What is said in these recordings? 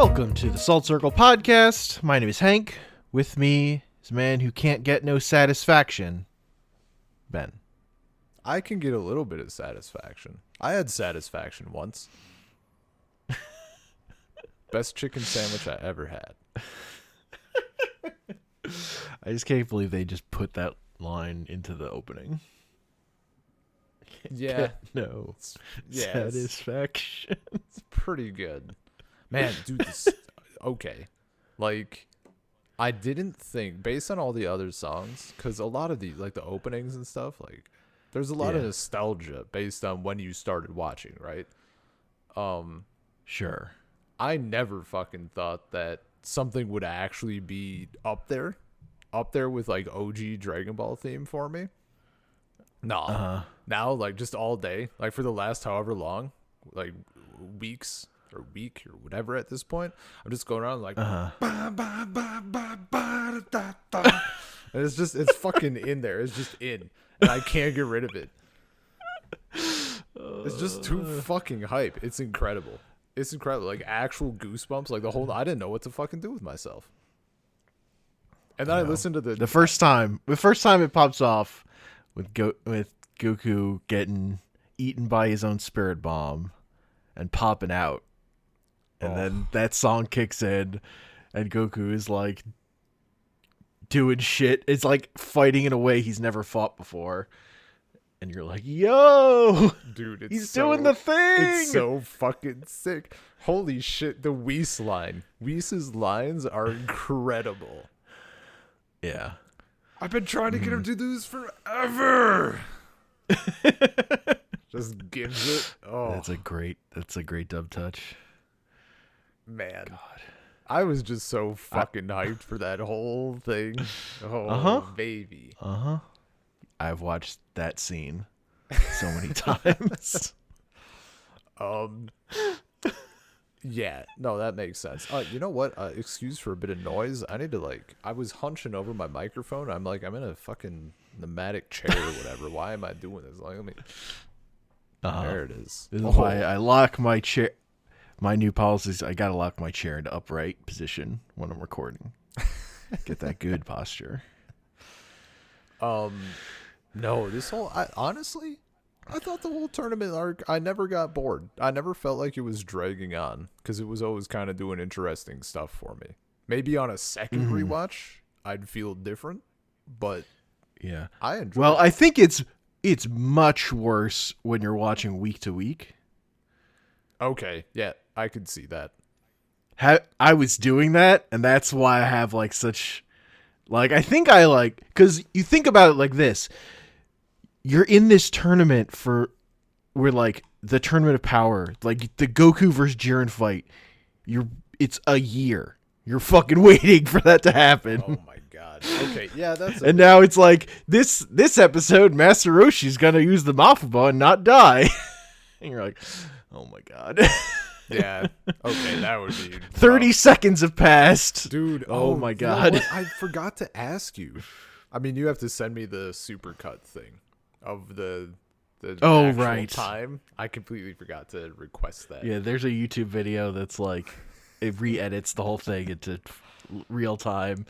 Welcome to the Salt Circle Podcast. My name is Hank. With me is a man who can't get no satisfaction, Ben. I can get a little bit of satisfaction. I had satisfaction once. Best chicken sandwich I ever had. I just can't believe they just put that line into the opening. Yeah. No Yeah, satisfaction. it's pretty good. Man, dude, this... Okay. Like, I didn't think, based on all the other songs, because a lot of the, like, the openings and stuff, like, there's a lot of nostalgia based on when you started watching, right? Sure. I never fucking thought that something would actually be up there with, like, OG Dragon Ball theme for me. No. Now, like, just all day, like, for the last however long, like, weeks or week or whatever at this point, I'm just going around like, ba, ba, ba, ba, ba, da, da. And it's fucking in there. It's just in, and I can't get rid of it. It's just too fucking hype. It's incredible. It's incredible. Like, actual goosebumps. Like, I didn't know what to fucking do with myself. And then I listened to the first time it pops off with Goku getting eaten by his own spirit bomb and popping out. And then that song kicks in and Goku is like doing shit. It's like fighting in a way he's never fought before. And you're like, yo, dude, he's doing the thing. It's so fucking sick. Holy shit. The Whis line. Whis' lines are incredible. Yeah. I've been trying to get him to do this forever. Just gives it. Oh, that's a great dub touch. Man. God. I was just so fucking hyped for that whole thing. Oh, baby. I've watched that scene so many times. Yeah, no, that makes sense. You know what? Excuse for a bit of noise. I need to, I was hunching over my microphone. I'm in a fucking pneumatic chair or whatever. Why am I doing this? Like, let me. There it is. This is why I lock my chair. My new policies, I gotta lock my chair into upright position when I'm recording. Get that good posture. No, honestly, I thought the whole tournament arc, I never got bored. I never felt like it was dragging on because it was always kind of doing interesting stuff for me. Maybe on a second rewatch, I'd feel different, but yeah, I enjoyed Well, it. I think it's much worse when you're watching week to week. Okay, yeah, I could see that. I was doing that, and that's why I have such. I think because you think about it like this. You're in this tournament we're the tournament of power, like the Goku versus Jiren fight. It's a year. You're fucking waiting for that to happen. Oh my god. Okay, yeah, that's. And now it's like this episode, Master Roshi's gonna use the Mafuba and not die. And you're like, oh my god. Yeah. Okay, that would be 30 seconds have passed. Dude, oh my god. You know I forgot to ask you. I mean, you have to send me the supercut thing of the actual right. time. I completely forgot to request that. Yeah, there's a YouTube video that's it re-edits the whole thing into real time.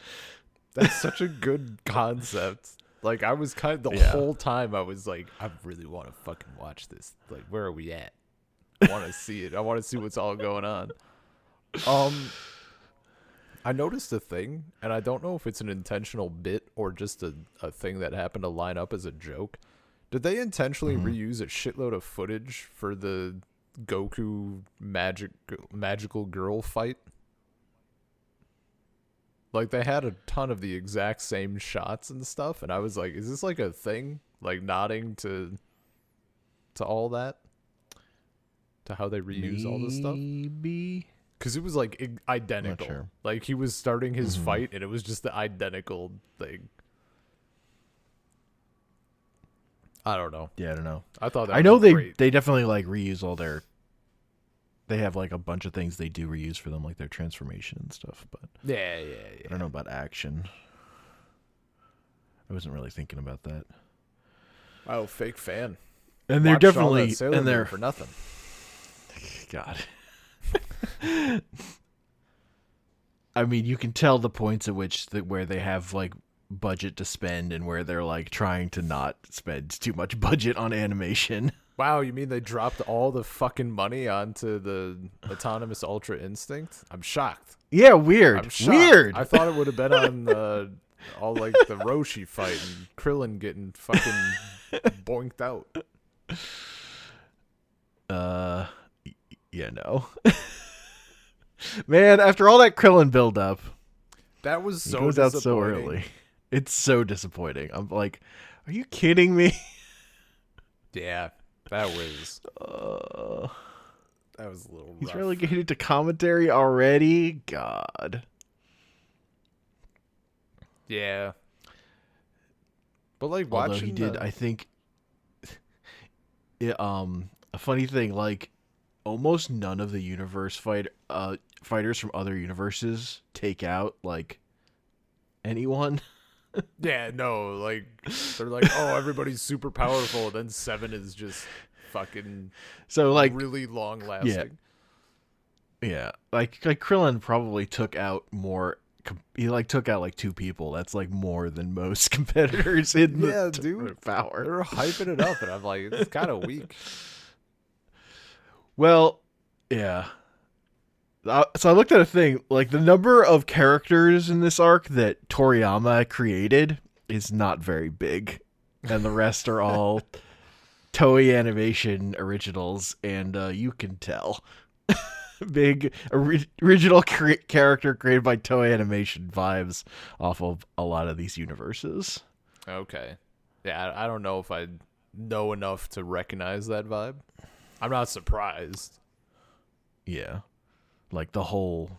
That's such a good concept. I was whole time I was like, I really want to fucking watch this. Like, where are we at? I want to see it. I want to see what's all going on. I noticed a thing, and I don't know if it's an intentional bit or just a thing that happened to line up as a joke. Did they intentionally reuse a shitload of footage for the Goku magical girl fight? They had a ton of the exact same shots and stuff, and I was like, is this a thing? Nodding to all that? To how they reuse all this stuff? Maybe. Because it was identical. I'm not sure. He was starting his fight, and it was just the identical thing. I don't know. Yeah, I don't know. I thought that I know was great. they definitely reuse all their. They have a bunch of things they do reuse for them, their transformation and stuff. But yeah. I don't know about action. I wasn't really thinking about that. Oh, fake fan. And they're Watched all definitely that Sailor and they're Moon for nothing. God. I mean, you can tell the points at which where they have like budget to spend and where they're like trying to not spend too much budget on animation. Wow, you mean they dropped all the fucking money onto the autonomous Ultra Instinct? I'm shocked. Yeah, weird. I'm shocked. Weird. I thought it would have been on all like the Roshi fight and Krillin getting fucking boinked out. Yeah, no. Man, after all that Krillin buildup, that was so he goes out so early. It's so disappointing. I'm like, are you kidding me? Yeah, that was a little rough. He's relegated to commentary already? God. Yeah. But like Although watching he did, I think a funny thing, like almost none of the fighters from other universes take out like anyone. Yeah, no, like they're like, oh, everybody's super powerful, then 7 is just fucking so like really long lasting. Yeah. Like Krillin probably took out more. He like took out like 2 people. That's like more than most competitors in the power. They're hyping it up, and I'm like, it's kind of weak. Well, yeah. So I looked at a thing, like the number of characters in this arc that Toriyama created is not very big, and the rest are all Toei Animation originals, and you can tell. Big original character created by Toei Animation vibes off of a lot of these universes. Okay. Yeah, I don't know if I know enough to recognize that vibe. I'm not surprised. Yeah. Like the whole,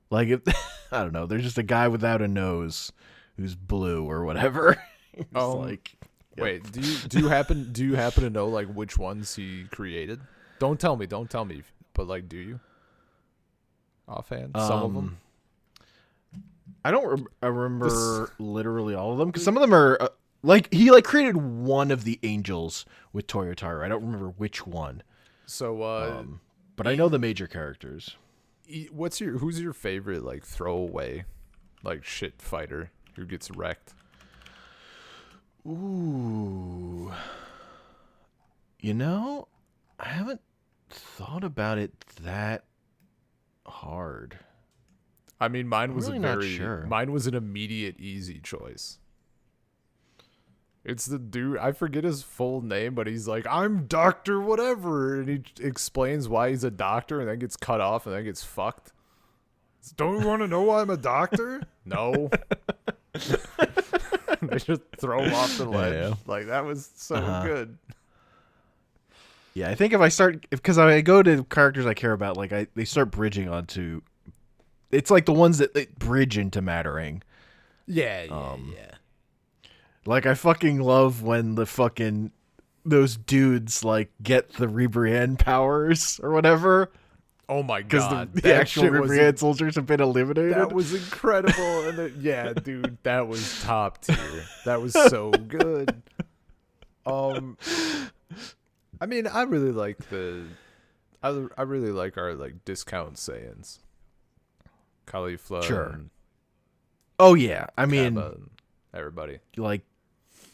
like if I don't know, there's just a guy without a nose who's blue or whatever. Like, yep. Wait, do you happen to know like which ones he created? Don't tell me, but like, do you? Offhand, some of them. I don't. I remember literally all of them because some of them are like he like created one of the angels with Toyotaro. I don't remember which one. So, but I know the major characters. Who's your favorite like throwaway, like shit fighter who gets wrecked? Ooh, you know, I haven't thought about it that hard. I mean, mine was mine was an immediate easy choice. It's the dude, I forget his full name, but he's like, I'm Dr. Whatever, and he explains why he's a doctor and then gets cut off and then gets fucked. Don't you want to know why I'm a doctor? No. They just throw him off the ledge. Yeah. Like, that was so good. Yeah, I think because I go to characters I care about, like they start bridging onto, it's like the ones that bridge into mattering. Yeah. Like I fucking love when those dudes like get the Ribrianne powers or whatever. Oh my god! Because the actual Ribrianne soldiers have been eliminated. That was incredible, and yeah, dude, that was top tier. That was so good. I mean, I really like I really like our like discount Saiyans. Caulifla. Sure. Oh yeah, I mean, everybody. Like,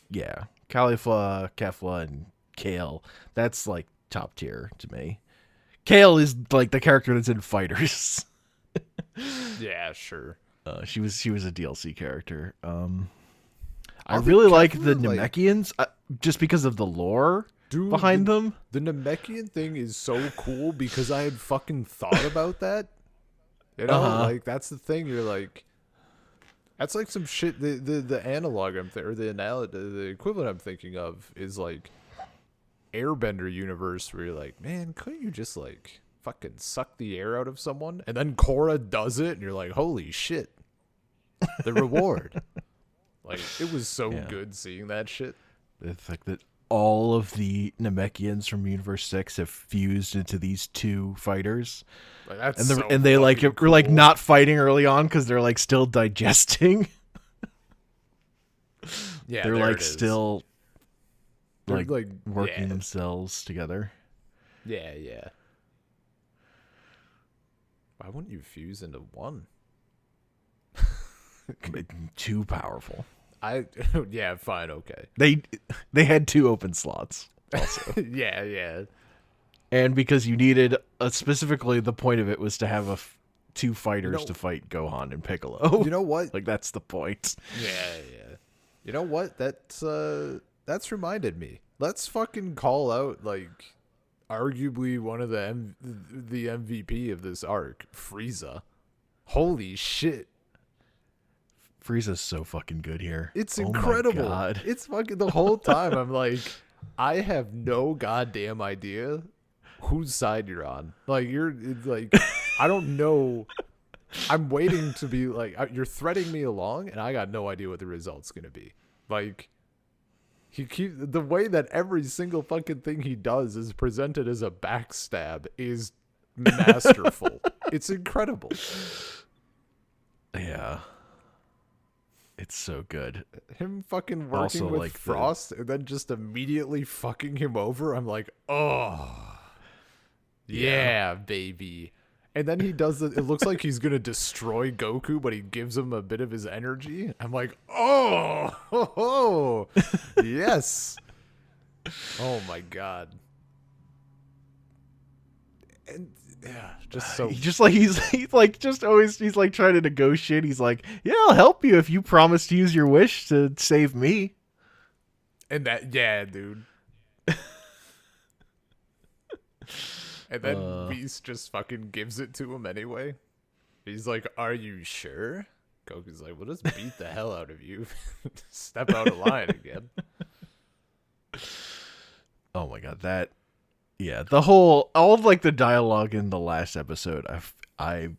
yeah, Caulifla, Kefla, and Kale. That's like top tier to me. Kale is like the character that's in Fighters. Yeah, sure. She was a DLC character. I really like the Namekians just because of the lore behind them. The Namekian thing is so cool because I had fucking thought about that. You know, like that's the thing. You're like, that's like some shit. The analog the equivalent I'm thinking of is like Airbender universe where you're like, man, couldn't you just like fucking suck the air out of someone? And then Korra does it, and you're like, holy shit, the reward. Like, it was so good seeing that shit. It's like that all of the Namekians from Universe 6 have fused into these 2 fighters. Like, that's and they like cool. were like not fighting early on because they're like still digesting. Yeah, they're like still like like working themselves together. Yeah. Why wouldn't you fuse into one? Too powerful. Yeah, fine, okay. They had 2 open slots also. Yeah. And because you needed specifically the point of it was to have 2 fighters You know, to fight Gohan and Piccolo. you know what? Like that's the point. Yeah. You know what? That's reminded me. Let's fucking call out like arguably one of the MVP of this arc, Frieza. Holy shit. Frieza's so fucking good here. It's Oh incredible. my God. It's fucking the whole time I'm like, I have no goddamn idea whose side you're on. Like it's like I don't know. I'm waiting to be like you're threading me along, and I got no idea what the result's gonna be. Like the way that every single fucking thing he does is presented as a backstab is masterful. It's incredible. Yeah. It's so good. Him fucking working Also, with like, Frost and then just immediately fucking him over. I'm like, oh, yeah, baby. And then he does it. It looks like he's gonna destroy Goku, but he gives him a bit of his energy. I'm like, oh, yes. Oh my god. And yeah, just so He's like just always he's like trying to negotiate. He's like, "Yeah, I'll help you if you promise to use your wish to save me." and that dude. And then Beast just fucking gives it to him anyway. He's like, "Are you sure?" Goku's like, "We'll just beat the hell out of you. Step out of line again." Oh my god, all of like the dialogue in the last episode, I'm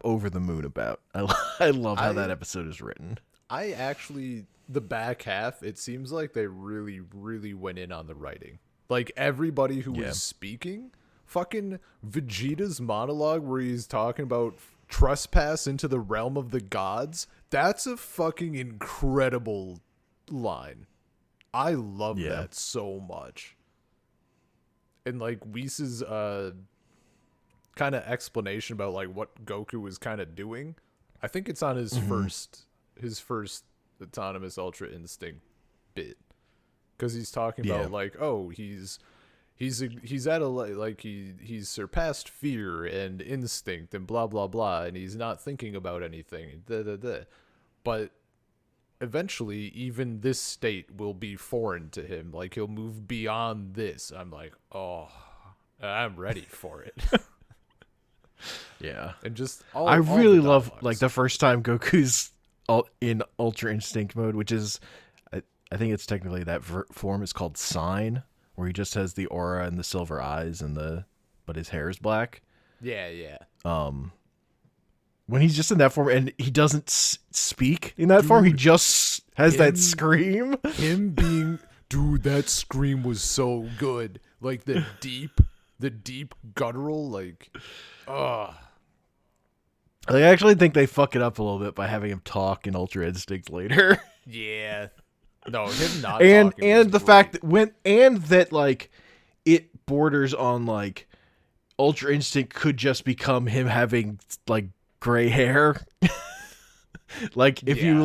over the moon about. I love how that episode is written. I actually, the back half, it seems like they really, really went in on the writing. Like everybody who was speaking, fucking Vegeta's monologue where he's talking about trespass into the realm of the gods. That's a fucking incredible line. I love that so much. And like Whis' kind of explanation about like what Goku was kind of doing, I think it's on his first autonomous Ultra Instinct bit, because he's talking about like, oh, he's at a like he's surpassed fear and instinct and blah blah blah, and he's not thinking about anything. But eventually, even this state will be foreign to him. Like he'll move beyond this. I'm like, oh, I'm ready for it. Yeah, and just I really love like the first time Goku's in Ultra Instinct mode, which is, I think it's technically that form is called Sign, where he just has the aura and the silver eyes but his hair is black. Yeah. When he's just in that form and he doesn't speak in that form, he just has that scream. Him being, dude, that scream was so good. Like the deep guttural, like, I actually think they fuck it up a little bit by having him talk in Ultra Instinct later. Yeah. No, him not and talking and the great. fact that like it borders on like Ultra Instinct could just become him having like gray hair. Like if you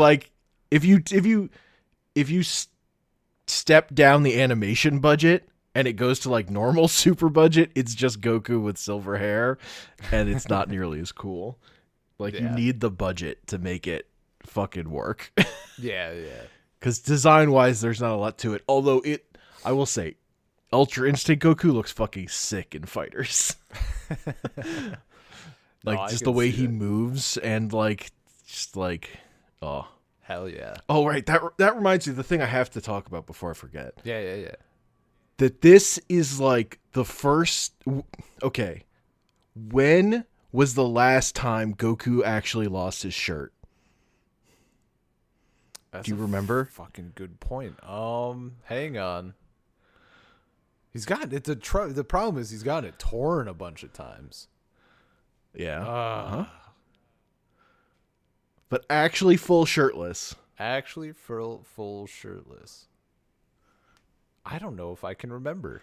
step down the animation budget and it goes to like normal super budget, it's just Goku with silver hair, and it's not nearly as cool. Like you need the budget to make it fucking work. Yeah. Because design-wise, there's not a lot to it. Although I will say, Ultra Instinct Goku looks fucking sick in Fighters. Like, just the way he moves and, like, just like, oh. Hell yeah. Oh, right. That reminds me of the thing I have to talk about before I forget. Yeah. That this is, like, the first... Okay. When was the last time Goku actually lost his shirt? That's Do you remember? Fucking good point. Hang on. He's got it. The problem is he's got it torn a bunch of times. Yeah. But actually full shirtless. Actually full shirtless. I don't know if I can remember.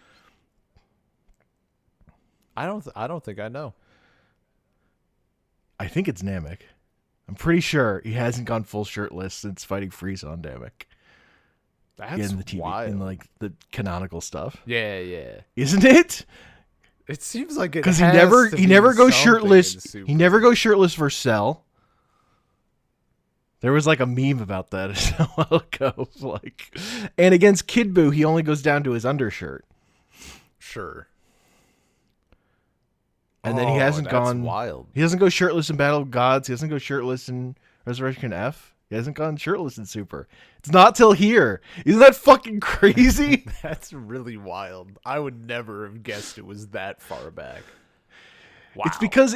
I don't think I know. I think it's Namek. I'm pretty sure he hasn't gone full shirtless since fighting Frieza on Namek. That's in the TV, wild. in like the canonical stuff. Yeah. Isn't it? It seems like it because has he never goes something shirtless. in He never goes shirtless for Cell. There was like a meme about that a while ago. Like, and against Kid Buu, he only goes down to his undershirt. Sure. And then he hasn't gone wild. He doesn't go shirtless in Battle of Gods. He doesn't go shirtless in Resurrection F. He hasn't gone shirtless in Super. It's not till here. Isn't that fucking crazy? That's really wild. I would never have guessed it was that far back. Wow. It's because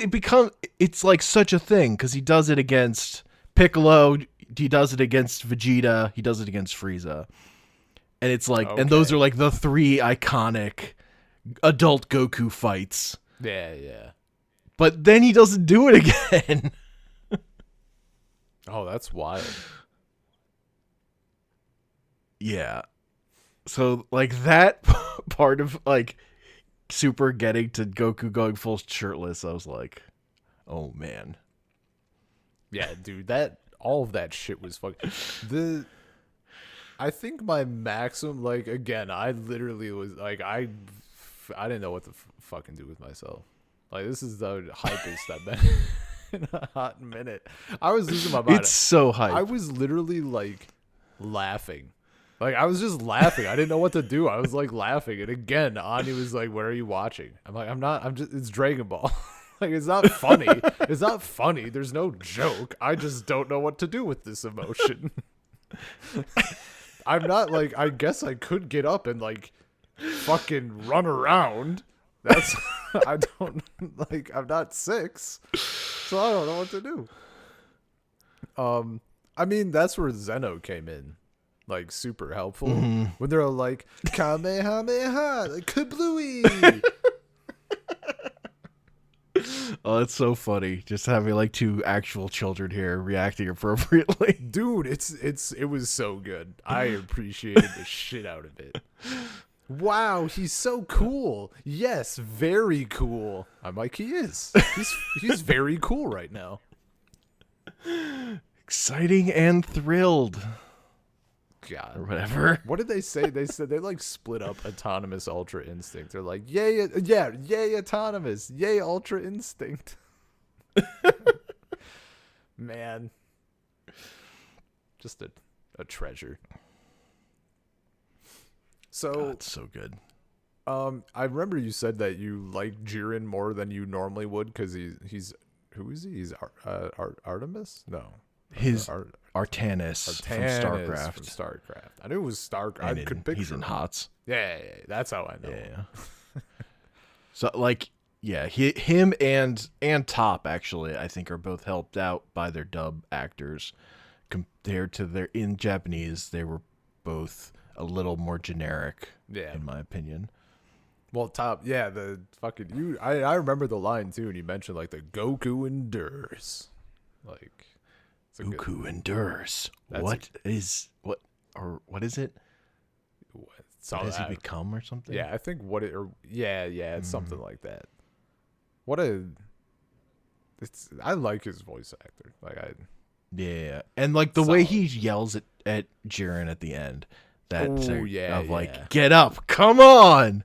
it's like such a thing because he does it against Piccolo, he does it against Vegeta, he does it against Frieza. And it's like, and those are like the three iconic adult Goku fights. Yeah. But then he doesn't do it again. Oh, that's wild. Yeah. So like that part of like Super getting to Goku going full shirtless, I was like, oh man. Yeah, dude, all of that shit was fucking. I think my maximum, like, again, I literally was like, I didn't know what to fucking do with myself. Like, this is the hypest I've been in a hot minute. I was losing my mind. It's so hype. I was literally like laughing. Like, I was just laughing. I didn't know what to do. I was like laughing. And again, Ani was like, what are you watching? I'm like, it's Dragon Ball. Like, it's not funny. It's not funny. There's no joke. I just don't know what to do with this emotion. I'm not like, I guess I could get up and like fucking run around. That's, I don't, like, I'm not 6. So I don't know what to do. I mean, that's where Zeno came in. Like, super helpful. Mm-hmm. When they're all like, Kamehameha, like, kablooey. Oh, that's so funny. Just having like 2 actual children here reacting appropriately. Dude, it was so good. I appreciated the shit out of it. Wow, he's so cool. Yes, very cool. I'm like, he is. He's very cool right now. Exciting and thrilled. God. Or whatever. What did they say? They said they like split up Autonomous Ultra Instinct. They're like, yay, yeah, yay Autonomous, yay Ultra Instinct. Man. Just a treasure. So it's so good. I remember you said that you like Jiren more than you normally would because he's who is he? He's Artemis? No. His Artanis from StarCraft. I knew it was StarCraft. I could picture he's in HOTS. Yeah, that's how I know. Yeah. So like, yeah, him and Top actually, I think, are both helped out by their dub actors compared to their in Japanese. They were both a little more generic, in my opinion. Well, Top, yeah, the fucking I remember the line too, and you mentioned like the Goku endures, like Goku endures. What is it? What does he become or something? Yeah, I think it's something like that. I like his voice actor. Yeah, and like the way he yells at Jiren at the end. Like, get up, come on,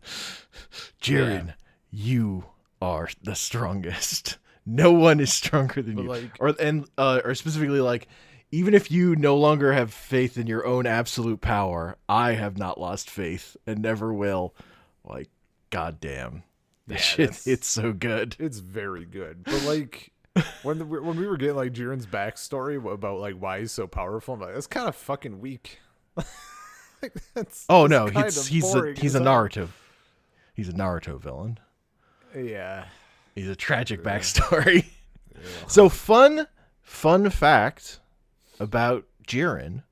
Jiren, you are the strongest. No one is stronger than you. Like, or specifically, like, even if you no longer have faith in your own absolute power, I have not lost faith and never will. Like, goddamn, that shit, it's so good. It's very good. But like, when we were getting like Jiren's backstory about like why he's so powerful, I'm like, that's kind of fucking weak. Like, he's a Naruto. He's a Naruto villain. Yeah. He's a tragic backstory. Yeah. So fun fact about Jiren.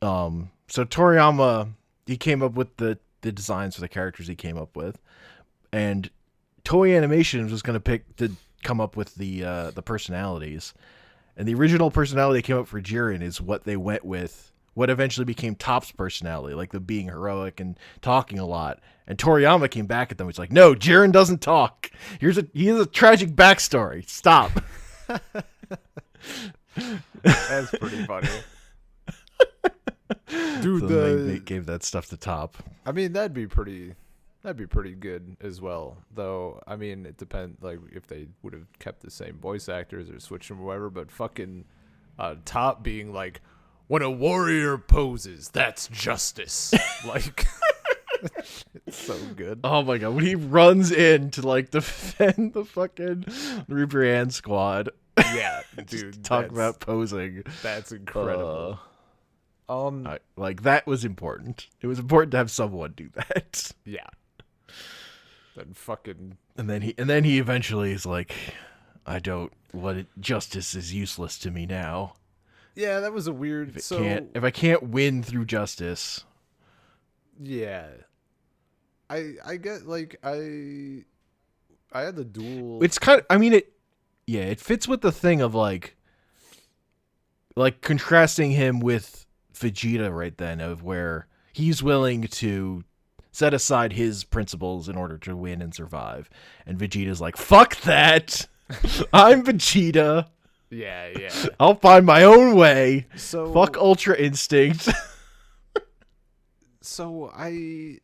So Toriyama, he came up with the designs for the characters he came up with, and Toei Animation was going to come up with the personalities, and the original personality they came up for Jiren is what they went with. What eventually became Top's personality, like the being heroic and talking a lot. And Toriyama came back at them. He's like, no, Jiren doesn't talk. He has a tragic backstory. Stop. That's pretty funny. Dude, So they gave that stuff the top. I mean, that'd be pretty good as well. Though, I mean, it depends, like, if they would have kept the same voice actors or switched them or whatever. But fucking top being like, when a warrior poses, that's justice. Like, it's so good. Oh my god, when he runs in to like defend the fucking Reaper Ant squad. Yeah, dude. Talk about posing. That's incredible. Like that was important. It was important to have someone do that. Yeah. Then fucking. And then he eventually is like, justice is useless to me now. Yeah, that was a weird. If I can't win through justice. Yeah. I get, like, I had the dual. It's kind of, I mean, it fits with the thing of like contrasting him with Vegeta right then, of where he's willing to set aside his principles in order to win and survive. And Vegeta's like, fuck that. I'm Vegeta. Yeah. I'll find my own way. So fuck Ultra Instinct. So I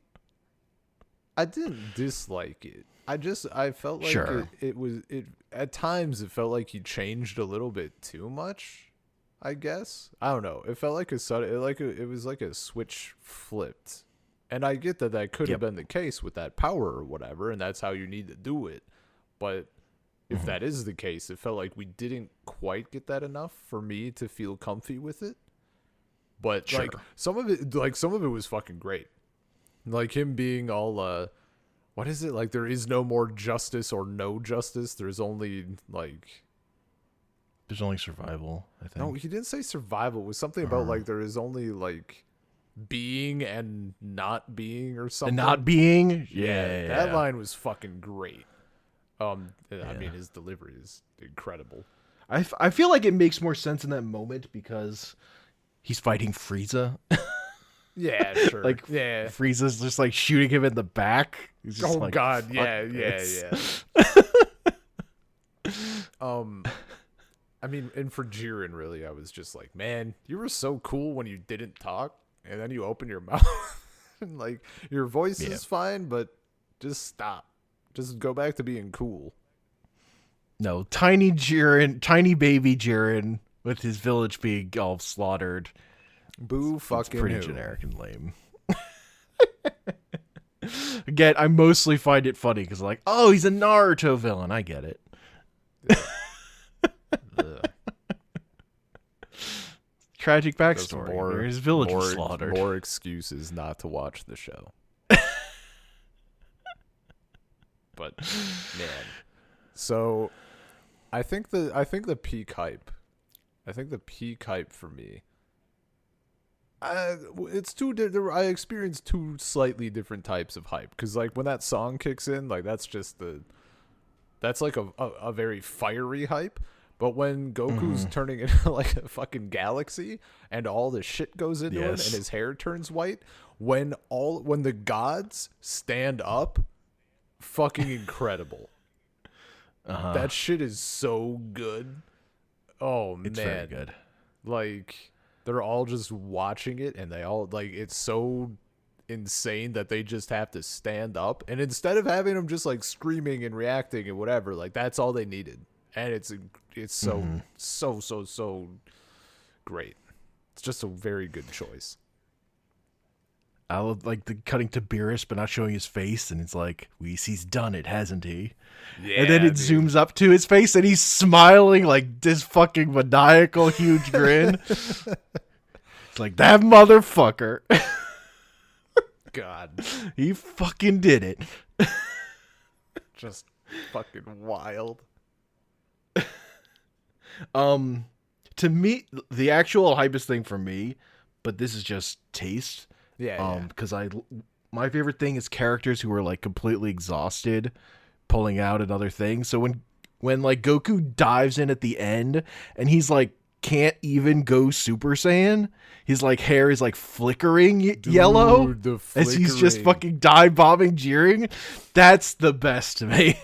didn't dislike it. I felt like sure. it at times it felt like he changed a little bit too much. I guess, I don't know. It felt like it was like a switch flipped, and I get that could have been the case with that power or whatever, and that's how you need to do it. But if that is the case, it felt like we didn't quite get that enough for me to feel comfy with it. But sure. like some of it was fucking great. Like him being all what is it? Like, there is no more justice or no justice. There's only survival, I think. No, he didn't say survival. It was something about like there is only like being and not being or something. And not being? Yeah. That line was fucking great. I mean, his delivery is incredible. I feel like it makes more sense in that moment because he's fighting Frieza. Yeah, sure. Like, yeah, Frieza's just like shooting him in the back. He's just like, god, yeah. I mean, and for Jiren, really, I was just like, man, you were so cool when you didn't talk, and then you open your mouth, and like your voice is fine, but just stop. Just go back to being cool. No, tiny baby Jiren with his village being all slaughtered. Boo fucking it's pretty who? generic and lame. Again, I mostly find it funny because like, oh, he's a Naruto villain. I get it. Tragic backstory. His village was slaughtered. More excuses not to watch the show. But man, so I think the peak hype. I think the peak hype for me. It's two. I experienced two slightly different types of hype because, like, when that song kicks in, like that's like a very fiery hype. But when Goku's turning into like a fucking galaxy and all the shit goes into him and his hair turns white, when the gods stand up, fucking incredible. That shit is so good. Oh, it's man, very good. Like, they're all just watching it, and they all, like, it's so insane that they just have to stand up. And instead of having them just, like, screaming and reacting and whatever, like, that's all they needed. And it's so great. It's just a very good choice. I love, like, the cutting to Beerus, but not showing his face, and it's like, he's done it, hasn't he? Yeah, and then it zooms up to his face, and he's smiling like this fucking maniacal huge grin. It's like, that motherfucker. God, he fucking did it. Just fucking wild. To me, the actual hypest thing for me, but this is just taste. Because my favorite thing is characters who are like completely exhausted, pulling out another thing. So when like Goku dives in at the end and he's like can't even go Super Saiyan, his like hair is like flickering yellow as he's just fucking dive bombing Jiren. That's the best to me.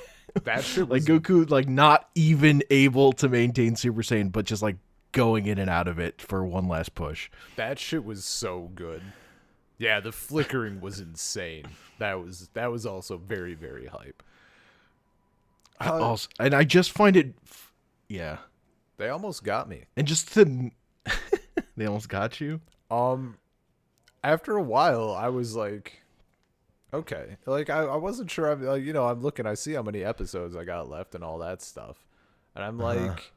That shit Like was Goku, like not even able to maintain Super Saiyan, but just like going in and out of it for one last push. that shit was so good. Yeah, the flickering was insane. That was also very, very hype. Also, and I just find it, yeah. They almost got me. And just the, they almost got you. After a while, I was like, okay, like I wasn't sure. I'm like, I'm looking. I see how many episodes I got left and all that stuff, and I'm like,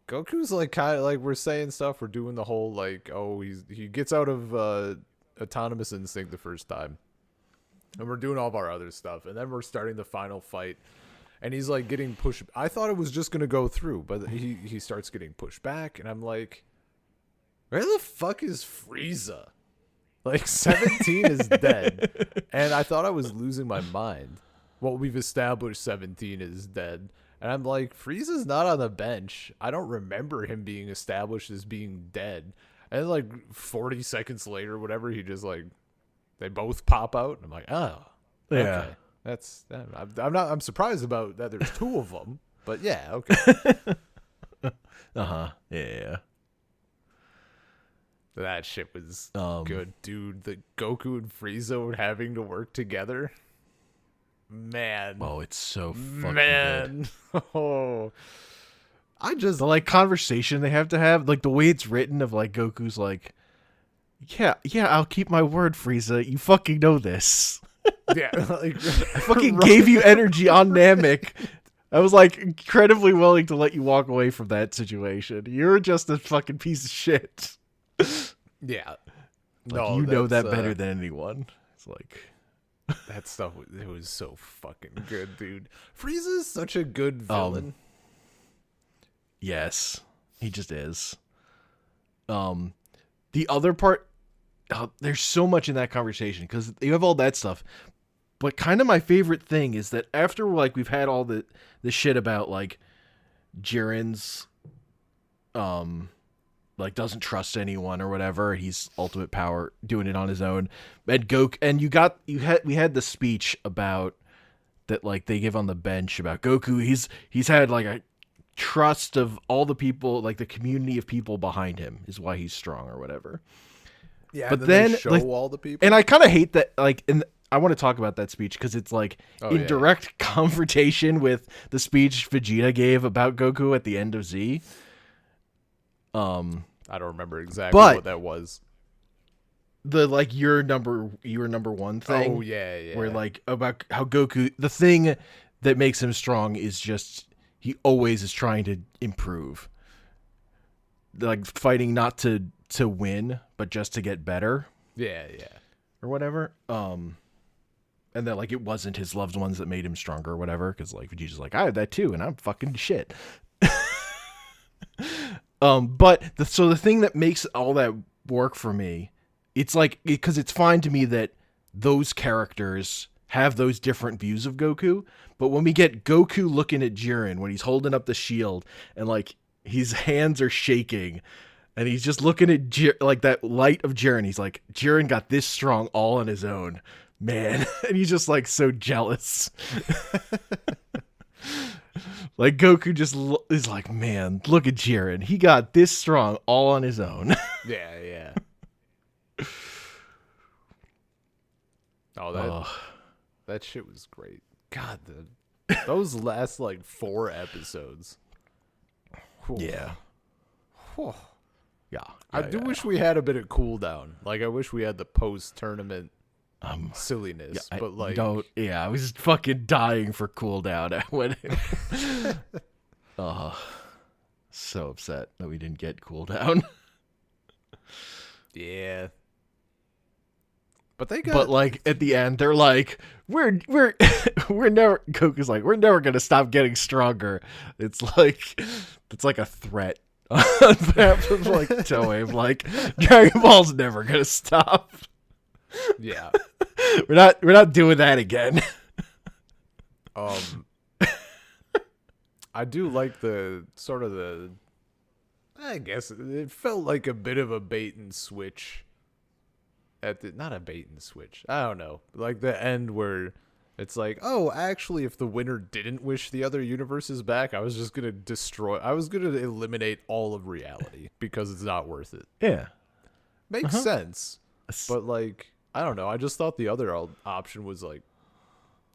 Goku's like kind of like we're saying stuff. We're doing the whole like, oh, he gets out of autonomous instinct the first time, and we're doing all of our other stuff, and then we're starting the final fight. And he's like getting pushed. I thought it was just gonna go through, but he starts getting pushed back, and I'm like, where the fuck is Frieza? Like 17 is dead, and I thought I was losing my mind. Well, we've established 17 is dead, and I'm like, Frieza's not on the bench. I don't remember him being established as being dead. And like 40 seconds later, whatever, he just like they both pop out, and I'm like, oh, Yeah. okay. I'm surprised about that. There's two of them, but yeah, okay. Yeah. That shit was good, dude. The Goku and Frieza having to work together, man. Oh, it's so fucking man. good. Oh, I just The like conversation they have to have, like the way it's written of like Goku's like, yeah, I'll keep my word, Frieza. You fucking know this. yeah, like, I fucking gave you energy on Namek. I was like incredibly willing to let you walk away from that situation. You're just a fucking piece of shit. yeah. Like, you know that better than anyone. It's like that stuff. It was so fucking good, dude. Frieza's such a good villain. Yes, he just is. The other part, there's so much in that conversation because you have all that stuff. But kind of my favorite thing is that after like we've had all the shit about like Jiren's like doesn't trust anyone or whatever, he's ultimate power doing it on his own. And Goku, and we had the speech about that like they give on the bench about Goku. He's had like a trust of all the people, like the community of people behind him is why he's strong or whatever. Yeah, but then then show like, all the people. And I kind of hate that like I want to talk about that speech because it's like in direct confrontation with the speech Vegeta gave about Goku at the end of Z. I don't remember exactly what that was. The like you're number one thing. Oh yeah. Where like about how Goku, the thing that makes him strong is just he always is trying to improve. Like fighting not to win, but just to get better. Yeah. Or whatever. And that like it wasn't his loved ones that made him stronger or whatever, because like Vegeta's like, I had that too, and I'm fucking shit. But the thing that makes all that work for me, it's like because it's fine to me that those characters have those different views of Goku, but when we get Goku looking at Jiren when he's holding up the shield and like his hands are shaking and he's just looking at like that light of Jiren, he's like, Jiren got this strong all on his own, man. And he's just like so jealous. Like Goku just is like, man, look at Jiren. He got this strong all on his own. Yeah. Oh, that shit was great. God, those last like 4 episodes. Whew. Yeah. Whew. Yeah. I do wish we had a bit of cooldown. Like I wish we had the post-tournament silliness, but like I was fucking dying for cooldown when so upset that we didn't get cooldown. Yeah. But they got. But like at the end, they're like, we're never. Goku's like, we're never gonna stop getting stronger. It's like a threat on behalf of like Toei. Like Dragon Ball's never gonna stop. Yeah. We're not doing that again. I do like the sort of the. I guess it felt like a bit of a bait and switch. Not a bait and switch. I don't know. Like the end where It's like, oh, actually, if the winner didn't wish the other universes back, I was just going to eliminate all of reality because it's not worth it. Yeah. Makes sense. But, like, I don't know. I just thought the other option was, like,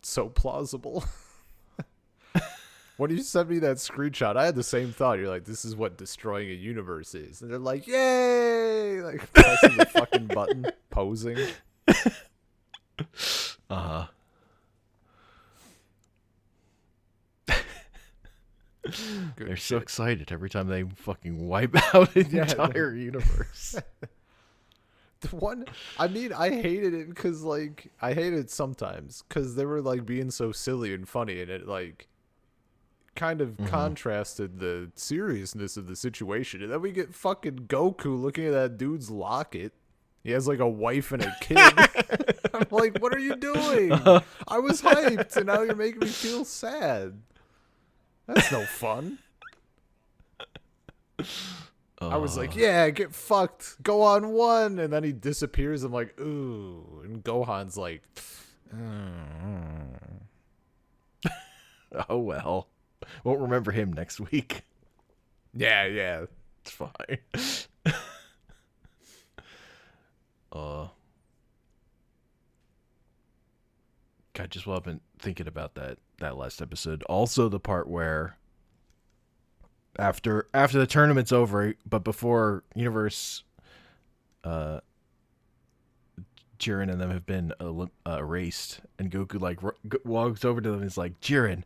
so plausible. When you sent me that screenshot, I had the same thought. You're like, this is what destroying a universe is. And they're like, yay! Like, pressing the fucking button, posing. Uh-huh. They're so excited every time they fucking wipe out an entire universe. The one, I mean, I hated it because, like, I hated it sometimes because they were, like, being so silly and funny, and it, like, kind of contrasted the seriousness of the situation. And then we get fucking Goku looking at that dude's locket. He has, like, a wife and a kid. I'm like, what are you doing? I was hyped, and now you're making me feel sad. That's no fun. I was like, yeah, get fucked. Go on one. And then he disappears. I'm like, ooh. And Gohan's like, oh, well. Won't remember him next week. Yeah. It's fine. God, just while I've been thinking about that last episode. Also the part where after the tournament's over, but before Universe Jiren and them have been erased, and Goku like walks over to them and is like, Jiren,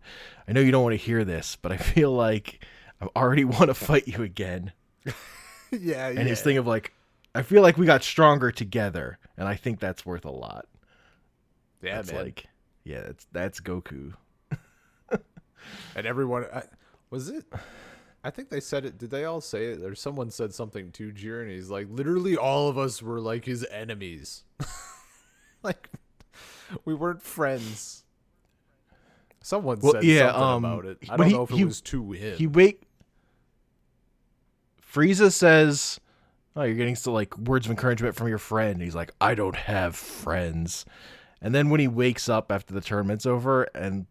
I know you don't want to hear this, but I feel like I already want to fight you again. And his thing of like, I feel like we got stronger together, and I think that's worth a lot. Yeah, that's man. Like, yeah, that's Goku. And everyone, was it? I think they said it. Did they all say it? Or someone said something to Jiren. He's like, literally all of us were like his enemies. Like, we weren't friends. Someone said something about it. I don't know if it was to him. Frieza says, oh, you're getting still like words of encouragement from your friend. And he's like, I don't have friends. And then when he wakes up after the tournament's over, and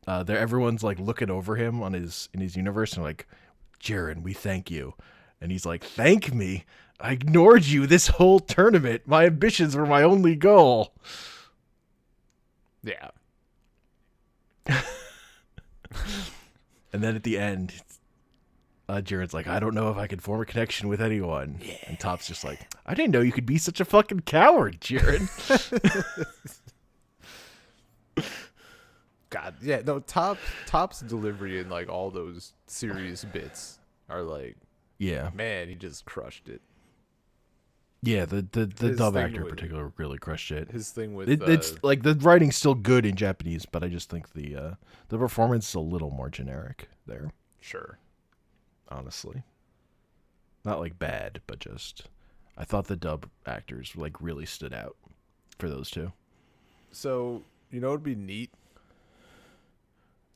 everyone's like looking over him in his universe, and like, Jiren, we thank you. And he's like, thank me? I ignored you this whole tournament. My ambitions were my only goal. Yeah. And then at the end, Jiren's like, I don't know if I could form a connection with anyone. Yeah. And Top's just like, I didn't know you could be such a fucking coward, Jiren. God, yeah, no, Top's delivery in like all those serious bits are like, yeah, man, he just crushed it. Yeah, the dub actor in particular really crushed it. His thing with it's like the writing's still good in Japanese, but I just think the performance is a little more generic there. Sure. Honestly, not like bad, but just I thought the dub actors like really stood out for those two. So, you know, it'd be neat.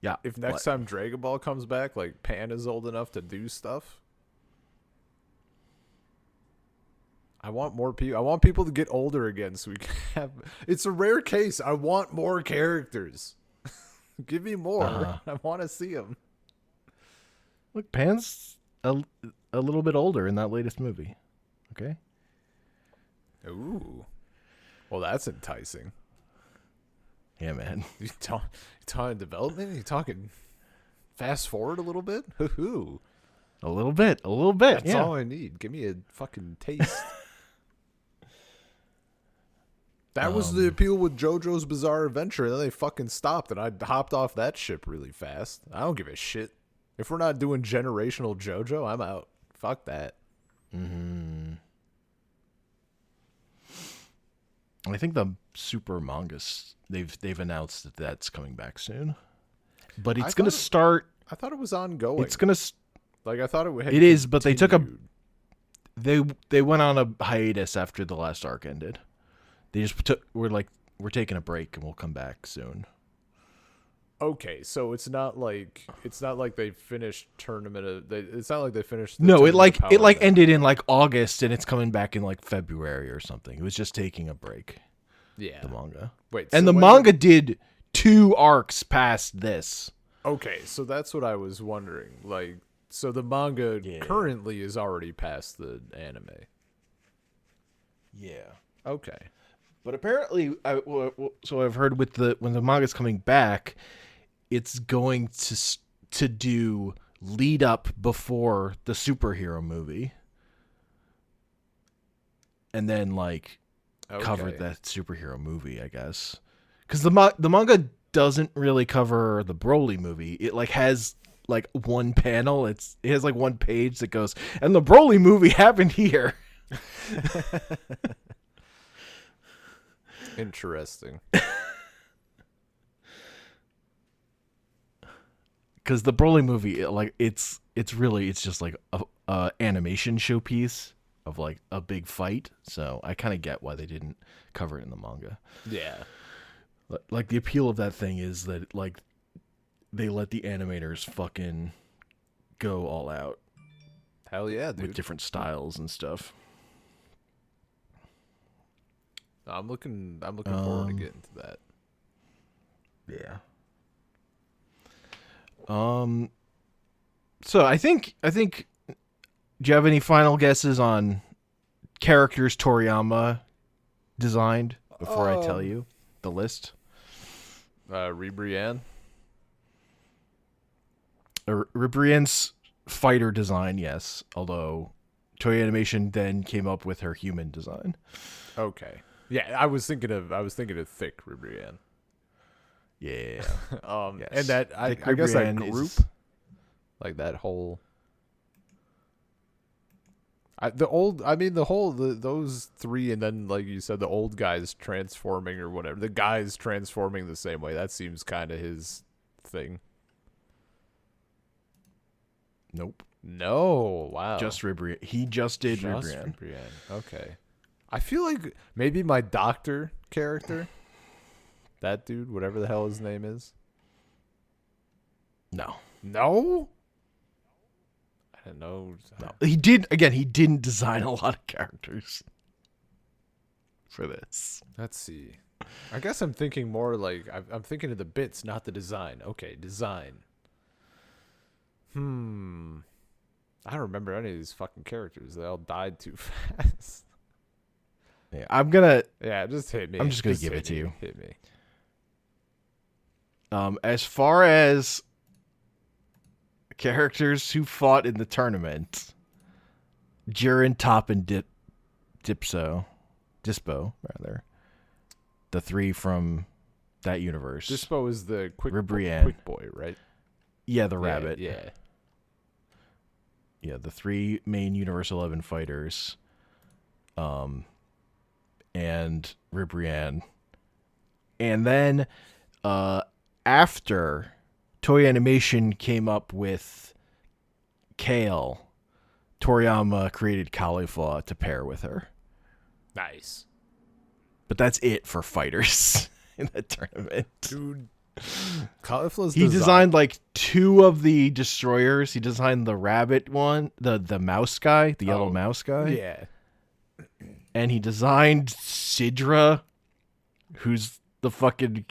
Yeah. If next time Dragon Ball comes back, like Pan is old enough to do stuff. I want more people. I want people to get older again, so we can have. It's a rare case. I want more characters. Give me more. I want to see them. Look, Pan's a little bit older in that latest movie. Okay. Ooh. Well, that's enticing. Yeah, man. You talking development? You talking fast forward a little bit? Hoo-hoo. A little bit. That's all I need. Give me a fucking taste. That was the appeal with JoJo's Bizarre Adventure. And then they fucking stopped, and I hopped off that ship really fast. I don't give a shit. If we're not doing generational JoJo, I'm out. Fuck that. Mm-hmm. I think the Super mangas, they've announced that that's coming back soon, but it's gonna start. I thought it was ongoing. It's gonna I thought it. It is, but they took they went on a hiatus after the last arc ended. They just we're taking a break and we'll come back soon. Okay, so it's not like they finished tournament. It's not like they finished. No, it ended in like August and it's coming back in like February or something. It was just taking a break. Yeah, the manga. Wait, and the manga did 2 arcs past this. Okay, so that's what I was wondering. Like, so the manga currently is already past the anime. Yeah. Okay. But apparently, so I've heard when the manga's coming back, it's going to do lead up before the superhero movie, and then like cover that superhero movie, I guess. Because the manga doesn't really cover the Broly movie. It like has like one panel. It has like one page that goes, and the Broly movie happened here. Interesting. Because the Broly movie, it's just like a animation showpiece of like a big fight. So I kind of get why they didn't cover it in the manga. Yeah. Like the appeal of that thing is that like they let the animators fucking go all out. Hell yeah, dude. With different styles and stuff. I'm looking forward to getting to that. Yeah. So I think do you have any final guesses on characters Toriyama designed before I tell you the list? Ribrianne. Ribrianne's fighter design, yes, although Toei Animation then came up with her human design. Okay. Yeah, I was thinking of thick Ribrianne. Yeah. Yes. And that I guess that group, like that whole. Those three, and then like you said, the old guys transforming or whatever. The guys transforming the same way. That seems kind of his thing. Nope. No. Wow. Just Ribrianne. He just did Ribrianne. Okay. I feel like maybe my doctor character, that dude, whatever the hell his name is. No. I don't know. No. He didn't design a lot of characters for this. Let's see. I guess I'm thinking more like I'm thinking of the bits, not the design. Okay, design. I don't remember any of these fucking characters. They all died too fast. Yeah, just hit me. I'm just gonna give it to you. Hit me. As far as characters who fought in the tournament, Jiren, Top, and Dispo, rather. The three from that universe. Dispo is the quick boy, right? Yeah, the rabbit. Yeah. Yeah, the three main Universe 11 fighters. And Ribrianne. And then after Toei Animation came up with Kale, Toriyama created Caulifla to pair with her. Nice. But that's it for fighters in that tournament. Dude. Caulifla's he designed like 2 of the destroyers. He designed the rabbit one, the mouse guy, the yellow mouse guy. Yeah. And he designed Sidra, who's the fucking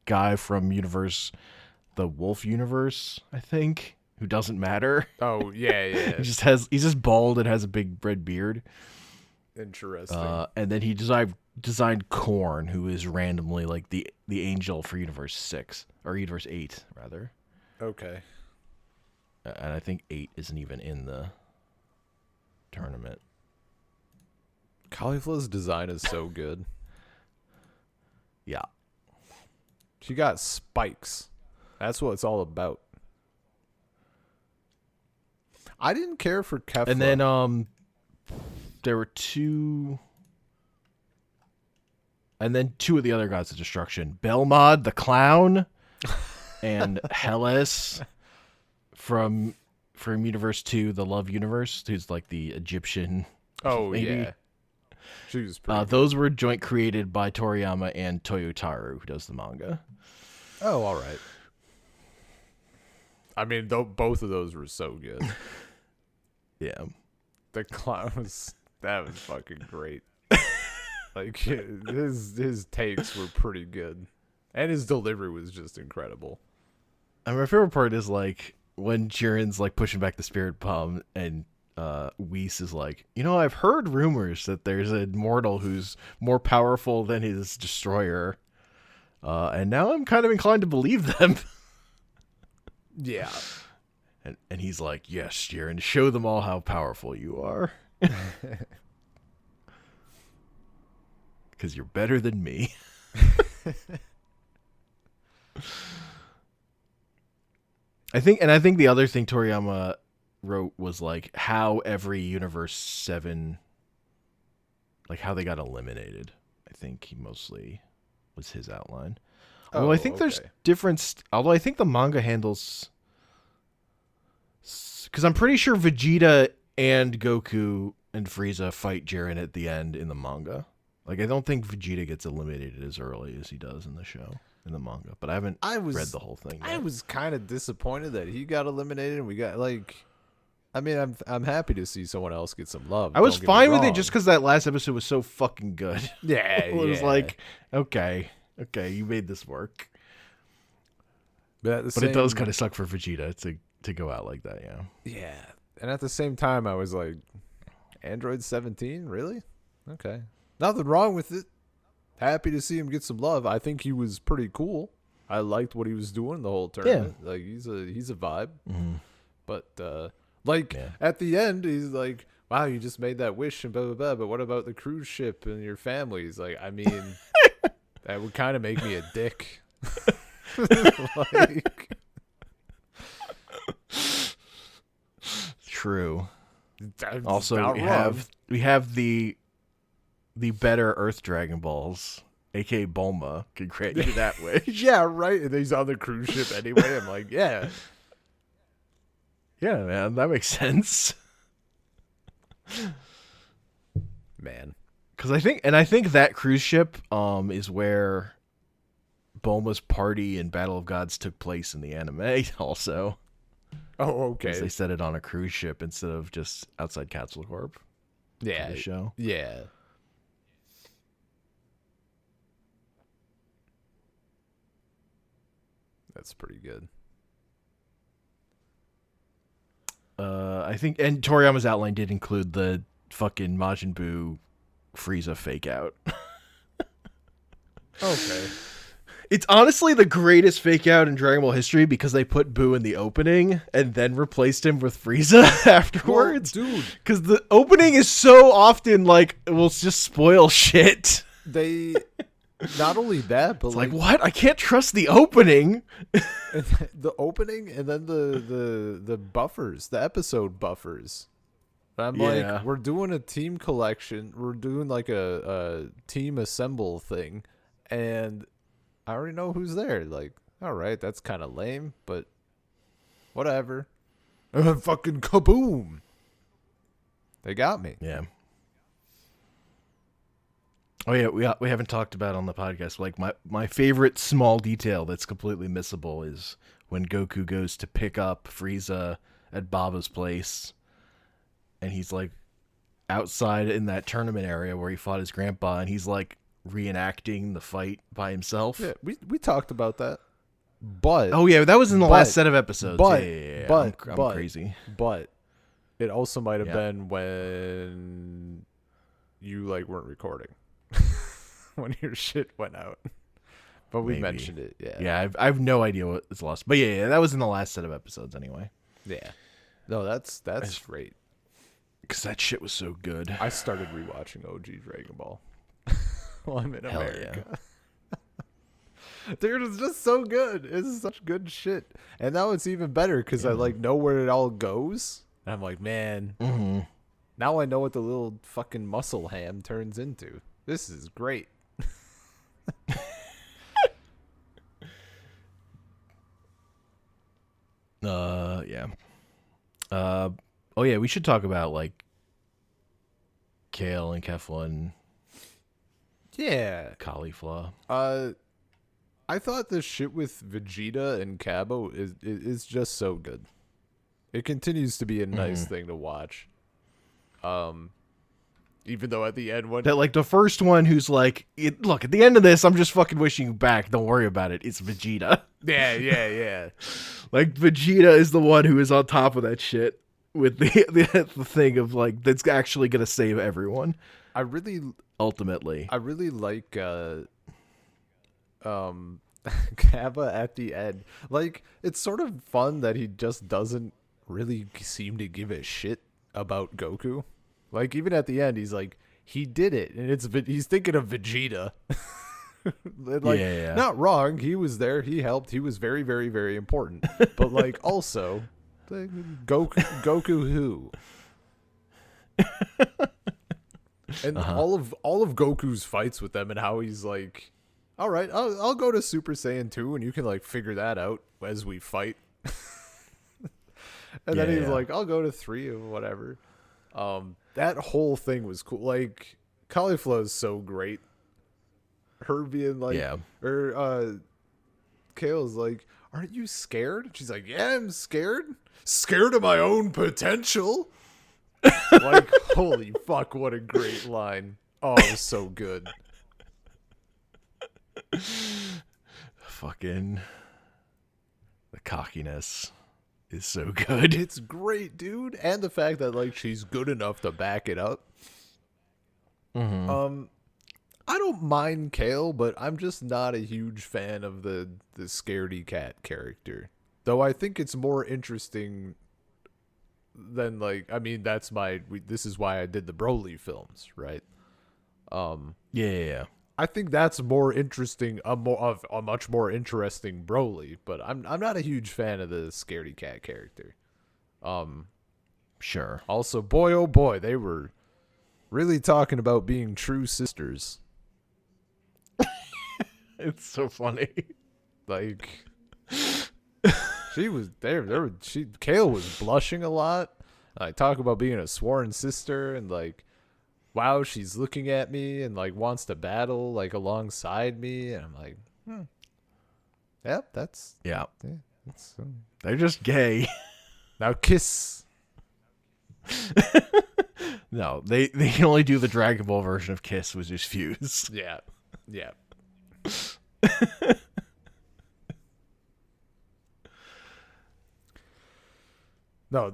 guy from the Wolf universe, I think, who doesn't matter. Oh, yeah. he's just bald and has a big red beard. Interesting. And then he designed Korn, who is randomly like the angel for Universe 6 or Universe 8 rather. Okay. And I think 8 isn't even in the tournament. Caulifla's design is so good. Yeah. She got spikes. That's what it's all about. I didn't care for Kefla. And then there were 2. And then 2 of the other gods of destruction. Belmod the clown and Hellas from Universe 2, the Love Universe, who's like the Egyptian. Oh, lady. yeah. She was pretty those were joint created by Toriyama and Toyotaru, who does the manga. Oh, all right. I mean, both of those were so good. Yeah. The clown that was fucking great. Like his takes were pretty good. And his delivery was just incredible. And my favorite part is like when Jiren's like pushing back the spirit bomb and Whis is like, I've heard rumors that there's an immortal who's more powerful than his destroyer. And now I'm kind of inclined to believe them. Yeah. And he's like, yes, Jiren, show them all how powerful you are. Because you're better than me. I think the other thing Toriyama wrote was like how every Universe 7, like how they got eliminated. I think he mostly was his outline. Although I think there's different. Although I think the manga handles, because I'm pretty sure Vegeta and Goku and Frieza fight Jiren at the end in the manga. Like I don't think Vegeta gets eliminated as early as he does in the show in the manga. But I haven't read the whole thing yet. I was kind of disappointed that he got eliminated and we got like. I mean, I'm happy to see someone else get some love. I was fine with it just because that last episode was so fucking good. Yeah, it was like, okay, you made this work. But it does kind of suck for Vegeta to go out like that, yeah. Yeah, and at the same time, I was like, Android 17, really? Okay, nothing wrong with it. Happy to see him get some love. I think he was pretty cool. I liked what he was doing the whole tournament. Yeah. Like he's a vibe. Mm-hmm. But at the end, he's like, wow, you just made that wish and blah, blah, blah. But what about the cruise ship and your family? He's like, I mean, that would kind of make me a dick. Like, true. Also, we have the better Earth Dragon Balls, aka Bulma, can grant you that wish. Yeah, right. And he's on the cruise ship anyway. I'm like, yeah. Yeah, man, that makes sense. Man. Because I think that cruise ship is where Bulma's party in Battle of Gods took place in the anime also. Oh, okay. They set it on a cruise ship instead of just outside Capsule Corp. Yeah. The show. Yeah. That's pretty good. I think, and Toriyama's outline did include the fucking Majin Buu Frieza fake out. Okay. It's honestly the greatest fake out in Dragon Ball history because they put Buu in the opening and then replaced him with Frieza afterwards. Well, dude. Because the opening is so often like, will just spoil shit. They, not only that, but it's like, what? I can't trust the opening. The opening and then the buffers, the episode buffers. I'm like, we're doing a team collection. We're doing like a team assemble thing. And I already know who's there. Like, all right, that's kind of lame, but whatever. And then fucking kaboom. They got me. Yeah. Oh yeah, we haven't talked about on the podcast. Like my favorite small detail that's completely missable is when Goku goes to pick up Frieza at Baba's place, and he's like outside in that tournament area where he fought his grandpa, and he's like reenacting the fight by himself. Yeah, we talked about that. But oh yeah, that was in the last set of episodes. But I'm crazy. But it also might have been when you like weren't recording. When your shit went out. But we mentioned it, yeah. Yeah, I have no idea what is lost. But yeah, that was in the last set of episodes anyway. Yeah. No, that's great. Because that shit was so good. I started rewatching OG Dragon Ball while I'm in America. Yeah. Dude, it's just so good. It's such good shit. And now it's even better because I like know where it all goes. And I'm like, man, now I know what the little fucking muscle ham turns into. This is great. Yeah. Oh yeah, we should talk about like kale and Keflin. Yeah. Cauliflower. I thought the shit with Vegeta and Cabo is just so good. It continues to be a nice thing to watch. Even though at the end when That like the first one who's like, look, at the end of this, I'm just fucking wishing you back. Don't worry about it. It's Vegeta. yeah. Like Vegeta is the one who is on top of that shit with the thing of like that's actually gonna save everyone. I really Ultimately, like Kappa at the end. Like, it's sort of fun that he just doesn't really seem to give a shit about Goku. Like, even at the end, he's like, he did it, and he's thinking of Vegeta. Like, yeah. not wrong. He was there. He helped. He was very, very, very important. But like, also, Goku who? And all of Goku's fights with them and how he's like, all right, I'll go to Super Saiyan 2 and you can like figure that out as we fight. And then he's like, I'll go to 3 or whatever. That whole thing was cool. Like, Caulifla is so great. Her being like, or Kale's like, aren't you scared? She's like, yeah, I'm scared. Scared of my own potential. Like, holy fuck, what a great line. Oh, it was so good. Fucking the cockiness is so good. It's great, dude. And the fact that like she's good enough to back it up. Mm-hmm. I don't mind Kale, but I'm just not a huge fan of the scaredy cat character. Though I think it's more interesting than like, I mean, this is why I did the Broly films, right? Yeah. I think that's more interesting, a much more interesting Broly, but I'm not a huge fan of the scaredy cat character. Sure. Also, boy oh boy, they were really talking about being true sisters. It's so funny. Like, she was there. Kale was blushing a lot. I talk about being a sworn sister and like, wow, she's looking at me and like wants to battle like alongside me, and I'm like, yep, that's They're just gay. now kiss. No, they can only do the Dragon Ball version of Kiss, which is fuse. Yeah. No,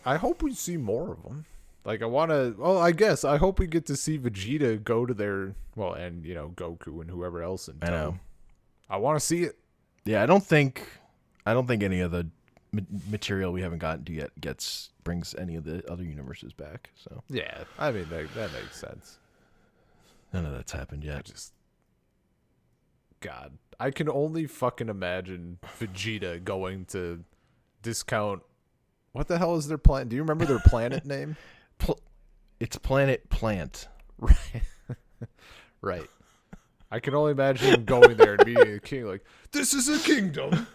I hope we see more of them. Like, I hope we get to see Vegeta go to their, well, and, you know, Goku and whoever else in tow. I know. I want to see it. Yeah, I don't think any of the material we haven't gotten to yet brings any of the other universes back. So Yeah, I mean, that makes sense. none of that's happened yet. God, I can only fucking imagine Vegeta going to discount. What the hell is their planet? Do you remember their planet name? It's Planet Plant. Right. I can only imagine him going there and being a king. Like, this is a kingdom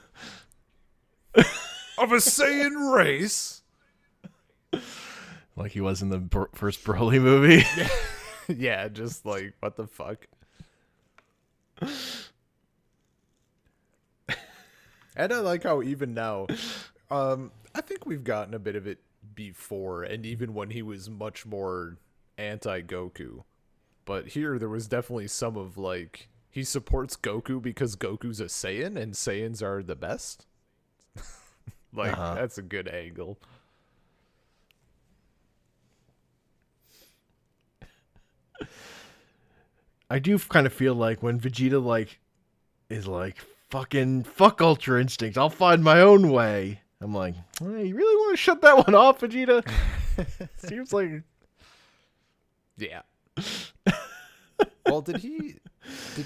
of a Saiyan race. Like he was in the first Broly movie. Yeah, just like, what the fuck? And I like how even now, I think we've gotten a bit of it before, and even when he was much more anti-Goku. But here, there was definitely some of, like, he supports Goku because Goku's a Saiyan, and Saiyans are the best. Like, that's a good angle. I do kind of feel like when Vegeta, like, is like, fuck Ultra Instinct, I'll find my own way. I'm like, hey, you really want to shut that one off, Vegeta? Seems like... Yeah. Well, did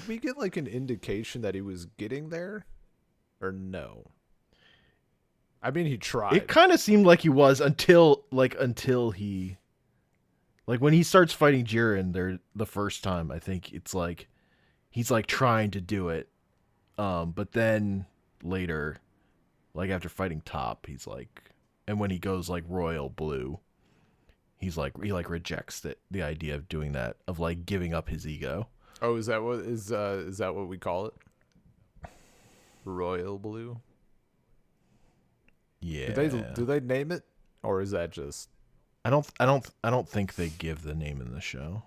we get, like, an indication that he was getting there? Or no? I mean, he tried. It kind of seemed like he was until he... Like, when he starts fighting Jiren there the first time, I think it's like, he's, like, trying to do it. But then later, like, after fighting Top, he's like... And when he goes, like, Royal Blue, he's like, he, like, rejects the idea of doing that, of, like, giving up his ego. Oh, is that what we call it? Royal Blue? Yeah. Do they name it? Or is that just... I don't think they give the name in the show.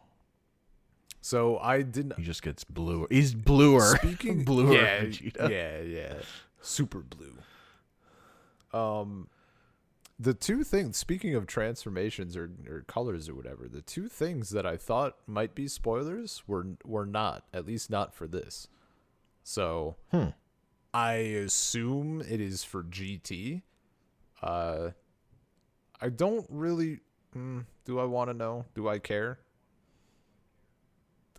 So I didn't. He just gets bluer. He's bluer. Speaking, bluer. yeah, Vegeta. yeah, super blue. The two things. Speaking of transformations or colors or whatever, the two things that I thought might be spoilers were not. At least not for this. So I assume it is for GT. I don't really. Do I want to know? Do I care?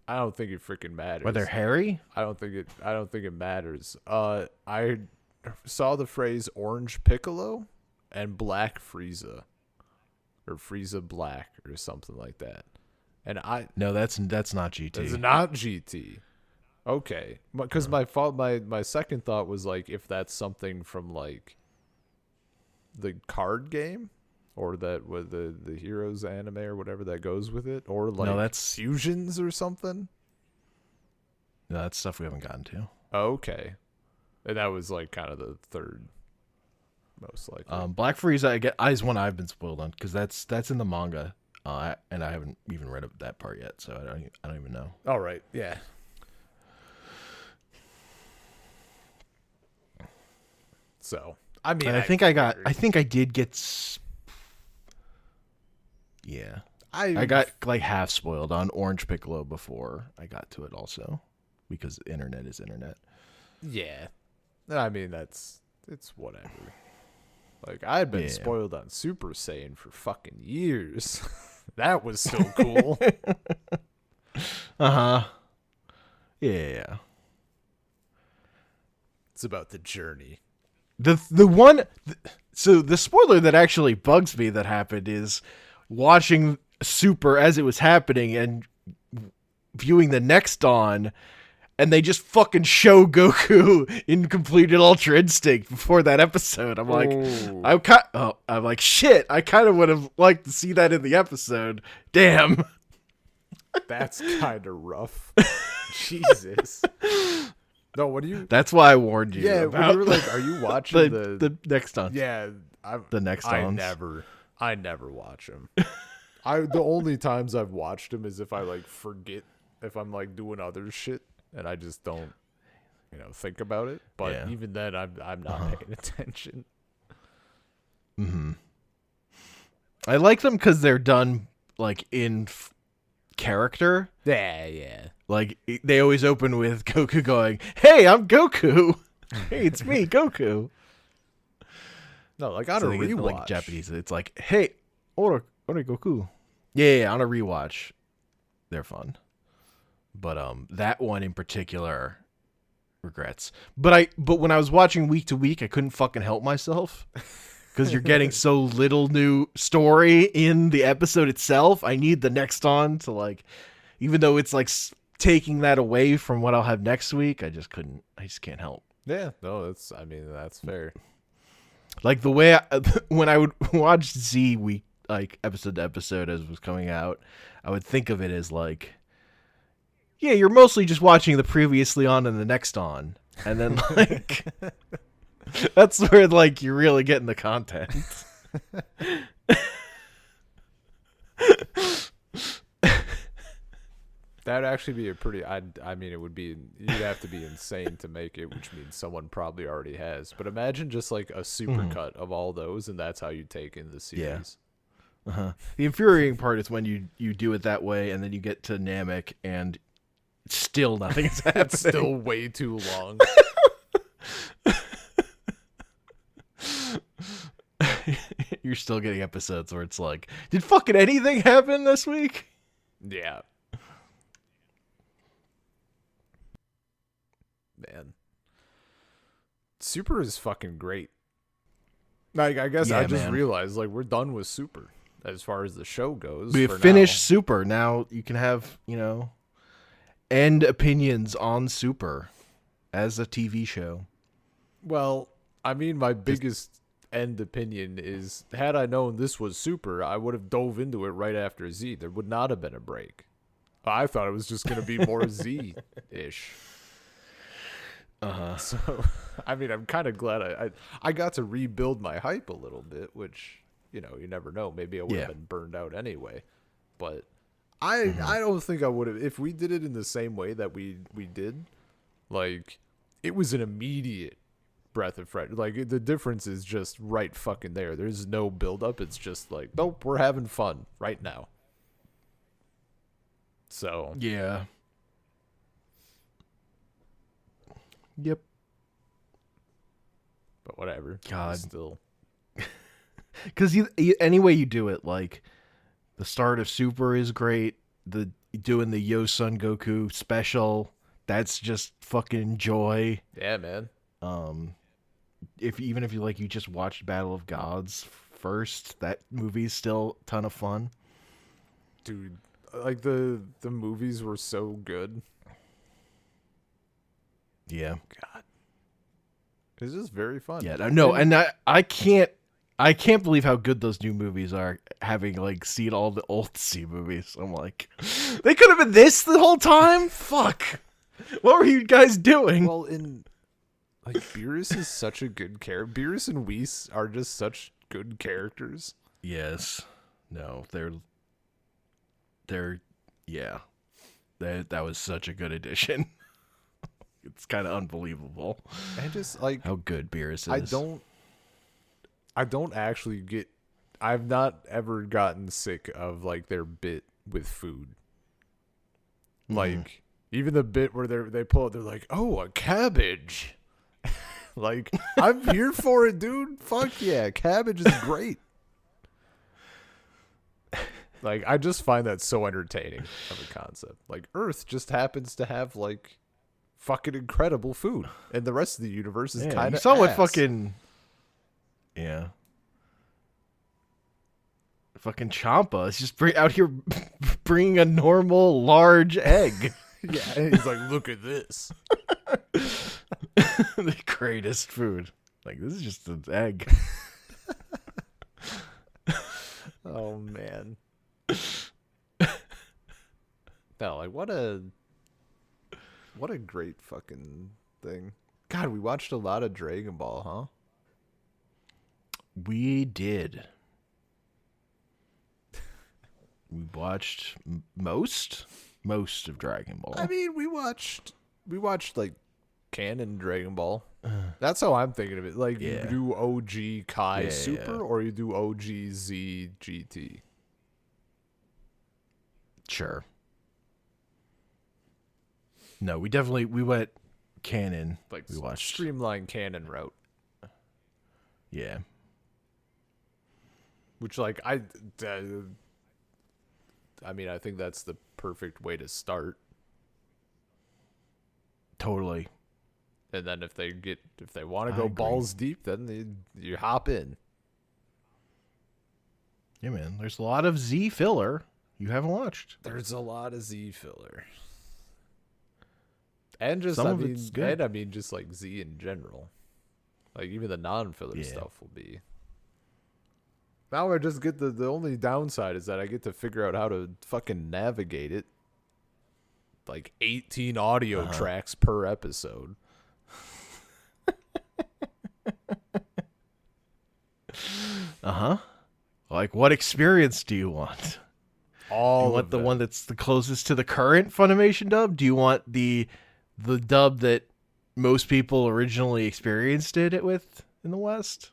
I don't think it freaking matters. Whether hairy? I don't think it matters. I saw the phrase orange Piccolo and black Frieza, or Frieza Black or something like that. And No, that's not GT. It's not GT. Okay, because my second thought was like if that's something from like the card game. Or that with the Heroes anime or whatever that goes with it, or like that's fusions or something. No, that's stuff we haven't gotten to. Okay, and that was like kind of the third, most likely. Black Frieza is one I've been spoiled on because that's in the manga, and I haven't even read that part yet, so I don't even know. All right, yeah. So I mean, and I think I did get. Yeah. I got like half spoiled on Orange Piccolo before I got to it also because internet is internet. Yeah. I mean, it's whatever. Like, I had been spoiled on Super Saiyan for fucking years. That was so cool. Uh-huh. Yeah. It's about the journey. So the spoiler that actually bugs me that happened is watching Super as it was happening and viewing the next Dawn, and they just fucking show Goku in completed Ultra Instinct before that episode. I'm like, I'm like, shit. I kind of would have liked to see that in the episode. Damn, that's kind of rough. Jesus. No, what do you? That's why I warned you. Yeah, about we were like, are you watching the next Dawn? Yeah, the next Dawns. I never watch them. The only times I've watched them is if I like forget, if I'm like doing other shit and I just don't, think about it. But even then, I'm not paying attention. Mm-hmm. I like them because they're done like in character. Yeah. Like they always open with Goku going, "Hey, I'm Goku. Hey, it's me, Goku." No, like on a rewatch. Like Japanese, it's like, "Hey, ore Goku." Yeah, on a rewatch, they're fun. But that one in particular, regrets. But when I was watching week to week, I couldn't fucking help myself because you're getting so little new story in the episode itself. I need the next on to like, even though it's like taking that away from what I'll have next week, I just can't help. Yeah, no, that's fair. Like the way when I would watch Z week, like episode to episode as it was coming out, I would think of it as like, yeah, you're mostly just watching the previously on and the next on, and then like that's where like you're really getting the content. That'd actually be a pretty. I mean, it would be. You'd have to be insane to make it, which means someone probably already has. But imagine just like a supercut of all those, and that's how you take in the series. Yeah. The infuriating part is when you do it that way, and then you get to Namek, and still nothing is happening. It's still way too long. You're still getting episodes where it's like, did fucking anything happen this week? Yeah. Man. Super is fucking great. Like, I guess I just realized, like, we're done with Super as far as the show goes. We finished Super. Now you can have, end opinions on Super as a TV show. Well, I mean, my biggest end opinion is, had I known this was Super, I would have dove into it right after Z. There would not have been a break. I thought it was just going to be more Z-ish. So, I mean, I'm kind of glad I got to rebuild my hype a little bit, which you never know. Maybe I would have Yeah. been burned out anyway. But I don't think I would have if we did it in the same way that we did. Like, it was an immediate breath of fresh. Like, the difference is just right fucking there. There's no build up. It's just like, nope, we're having fun right now. So Yeah. Yep. but whatever. God. Still. Because any way you do it, like the start of Super is great. The doing the Yo Son Goku special, that's just fucking joy. Yeah, man. Even if you you just watched Battle of Gods first, that movie's still a ton of fun. Dude, like the movies were so good. Yeah. God. It's just very fun. Yeah. No, and I can't believe how good those new movies are. Having seen all the old C movies, I'm like, they could have been this the whole time. Fuck. What were you guys doing? Well, Beerus is such a good character. Beerus and Whis are just such good characters. Yes. No, they're yeah. That was such a good addition. It's kind of unbelievable. And just how good Beerus is. I don't actually get. I've not ever gotten sick of their bit with food. Even the bit where they pull it, they're like, "Oh, a cabbage." I'm here for it, dude. Fuck yeah, cabbage is great. I just find that so entertaining of a concept. Earth just happens to have fucking incredible food, and the rest of the universe is kind of. You saw what fucking. Yeah. Fucking Champa is just out here bringing a normal large egg. Yeah, and he's like, look at this. The greatest food. This is just an egg. Oh, man. No, what a great fucking thing. God, we watched a lot of Dragon Ball, huh? We did. We watched most of Dragon Ball. I mean, we watched canon Dragon Ball. That's how I'm thinking of it. You do OG Kai Super or you do OG Z GT. Sure. No, we went canon. We watched streamlined canon route. Yeah. Which I mean, I think that's the perfect way to start. Totally. And then if they want to go balls deep, then you hop in. Yeah, man. There's a lot of Z filler you haven't watched. There's a lot of Z filler. And just Some of it's good. And I mean just Z in general. Even the non-filler stuff will be. Now I just get the only downside is that I get to figure out how to fucking navigate it. 18 audio tracks per episode. What experience do you want? All do you want the one that's the closest to the current Funimation dub? Do you want the dub that most people originally experienced it with in the West?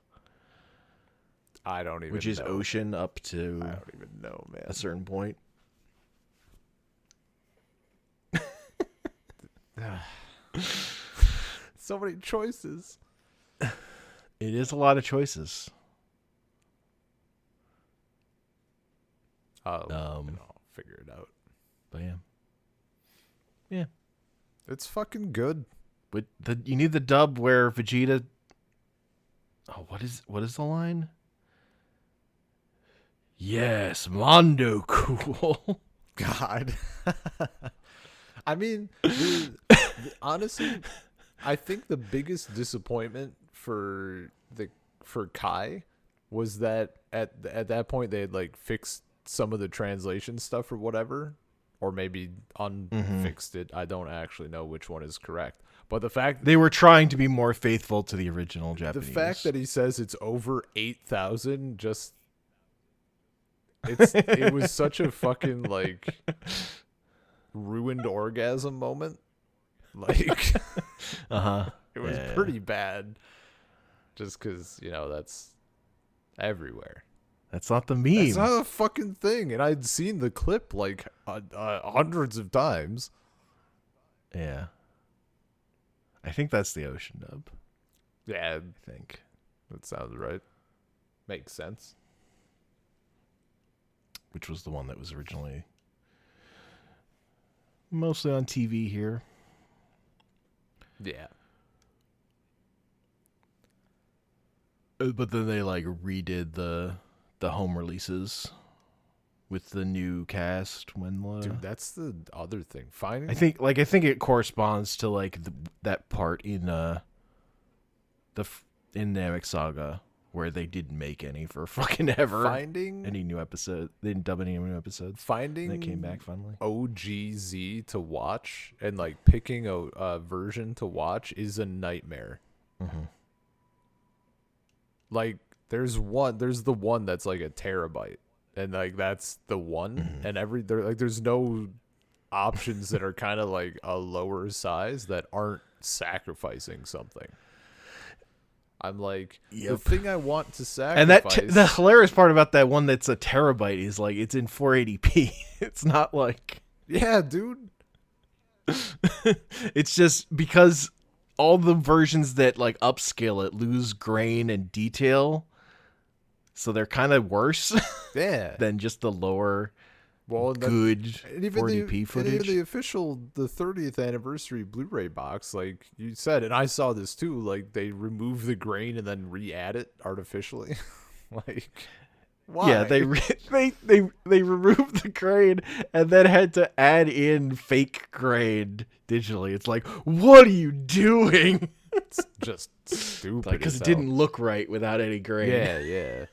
I don't even Which is know. Ocean up to I don't even know, man. a certain point. So many choices. It is a lot of choices. I'll figure it out. But yeah. It's fucking good. But you need the dub where Vegeta. Oh, what is the line? Yes, Mondo cool. God. I mean, honestly, I think the biggest disappointment for Kai was that at that point they had fixed some of the translation stuff or whatever, or maybe unfixed it. I don't actually know which one is correct. But the fact they were trying to be more faithful to the original Japanese. The fact that he says it's over 8,000 just it was such a fucking like ruined orgasm moment. Like it was pretty bad. Just because, that's everywhere. That's not the meme. That's not a fucking thing. And I'd seen the clip like hundreds of times. Yeah. I think that's the ocean dub. Yeah, I think. that sounds right. Makes sense. Which was the one that was originally mostly on TV here. Yeah. But then they like redid the home releases with the new cast when Dude, that's the other thing. I think it corresponds to like that part in in Namek Saga where they didn't make any for fucking ever. Any new episode. They didn't dub any new episodes. Finding that came back finally. OGZ to watch and like picking a version to watch is a nightmare. Mm-hmm. Like there's the one that's like a terabyte, and like that's the one, and there's no options that are kind of like a lower size that aren't sacrificing something. I'm like, the thing I want to sacrifice. And the hilarious part about that one that's a terabyte is like it's in 480p. It's not like yeah, dude. It's just because all the versions that like upscale it lose grain and detail, so they're kind of worse. Yeah, than just the lower. Well, good 40p footage. And even the 30th anniversary Blu-ray box, like you said, and I saw this too. Like they remove the grain and then re-add it artificially. Like, why? Yeah, they removed the grain and then had to add in fake grain digitally. It's like, what are you doing? It's just stupid. Because it didn't look right without any grain. Yeah.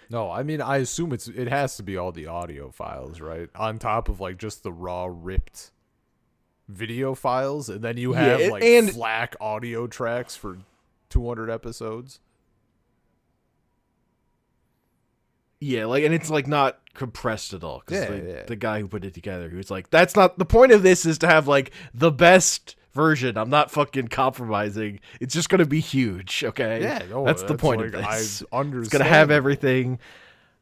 No, I mean, I assume it has to be all the audio files, right? On top of like just the raw ripped video files, and then you have FLAC audio tracks for 200 episodes. Yeah, like, and it's like not compressed at all. Because the guy who put it together, he was like, "That's not the point of this. Is to have like the best version. I'm not fucking compromising. It's just gonna be huge, okay? Yeah, that's the point of this. I understand. It's gonna have everything.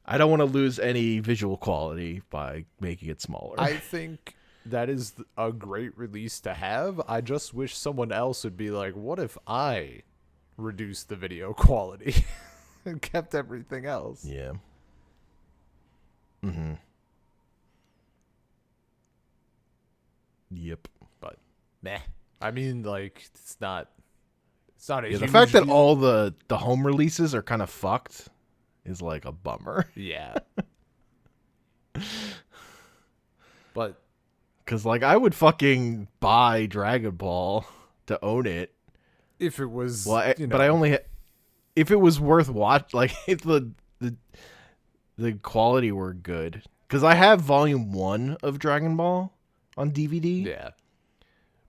I don't want to lose any visual quality by making it smaller. I think that is a great release to have. I just wish someone else would be like, what if I reduced the video quality and kept everything else? Yeah. Mm-hmm. Yep. But meh. I mean, like, it's not a huge the fact that deal. all the home releases are kind of fucked is like a bummer. Yeah. But because like I would fucking buy Dragon Ball to own it if it was but I only if it was worth like if the quality were good, because I have volume 1 of Dragon Ball on DVD. Yeah.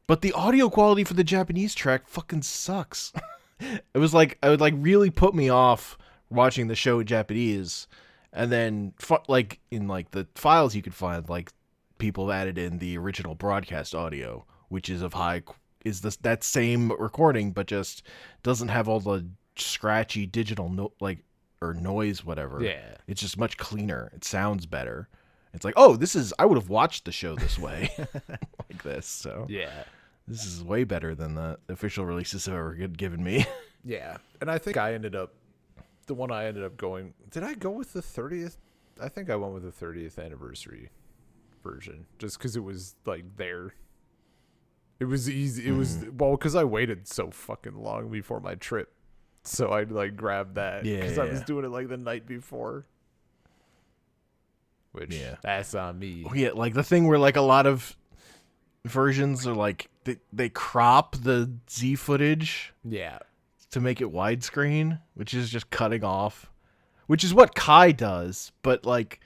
But the audio quality for the Japanese track fucking sucks. It would really put me off watching the show in Japanese, and then like in like the files you could find, like people added in the original broadcast audio, which is that same recording but just doesn't have all the scratchy digital or noise, whatever. Yeah, it's just much cleaner. It sounds better. It's like, oh, I would have watched the show this way. Like this. So yeah, this is way better than the official releases have ever given me. Yeah, and I think the one I ended up going. Did I go with the 30th? I think I went with the 30th anniversary version, just because it was like there. It was easy. It was because I waited so fucking long before my trip, so I like grabbed that because I was doing it like the night before. Which that's on me. Oh, yeah, like the thing where like a lot of versions are like they crop the Z footage. Yeah. To make it widescreen, which is just cutting off, which is what Kai does. But like,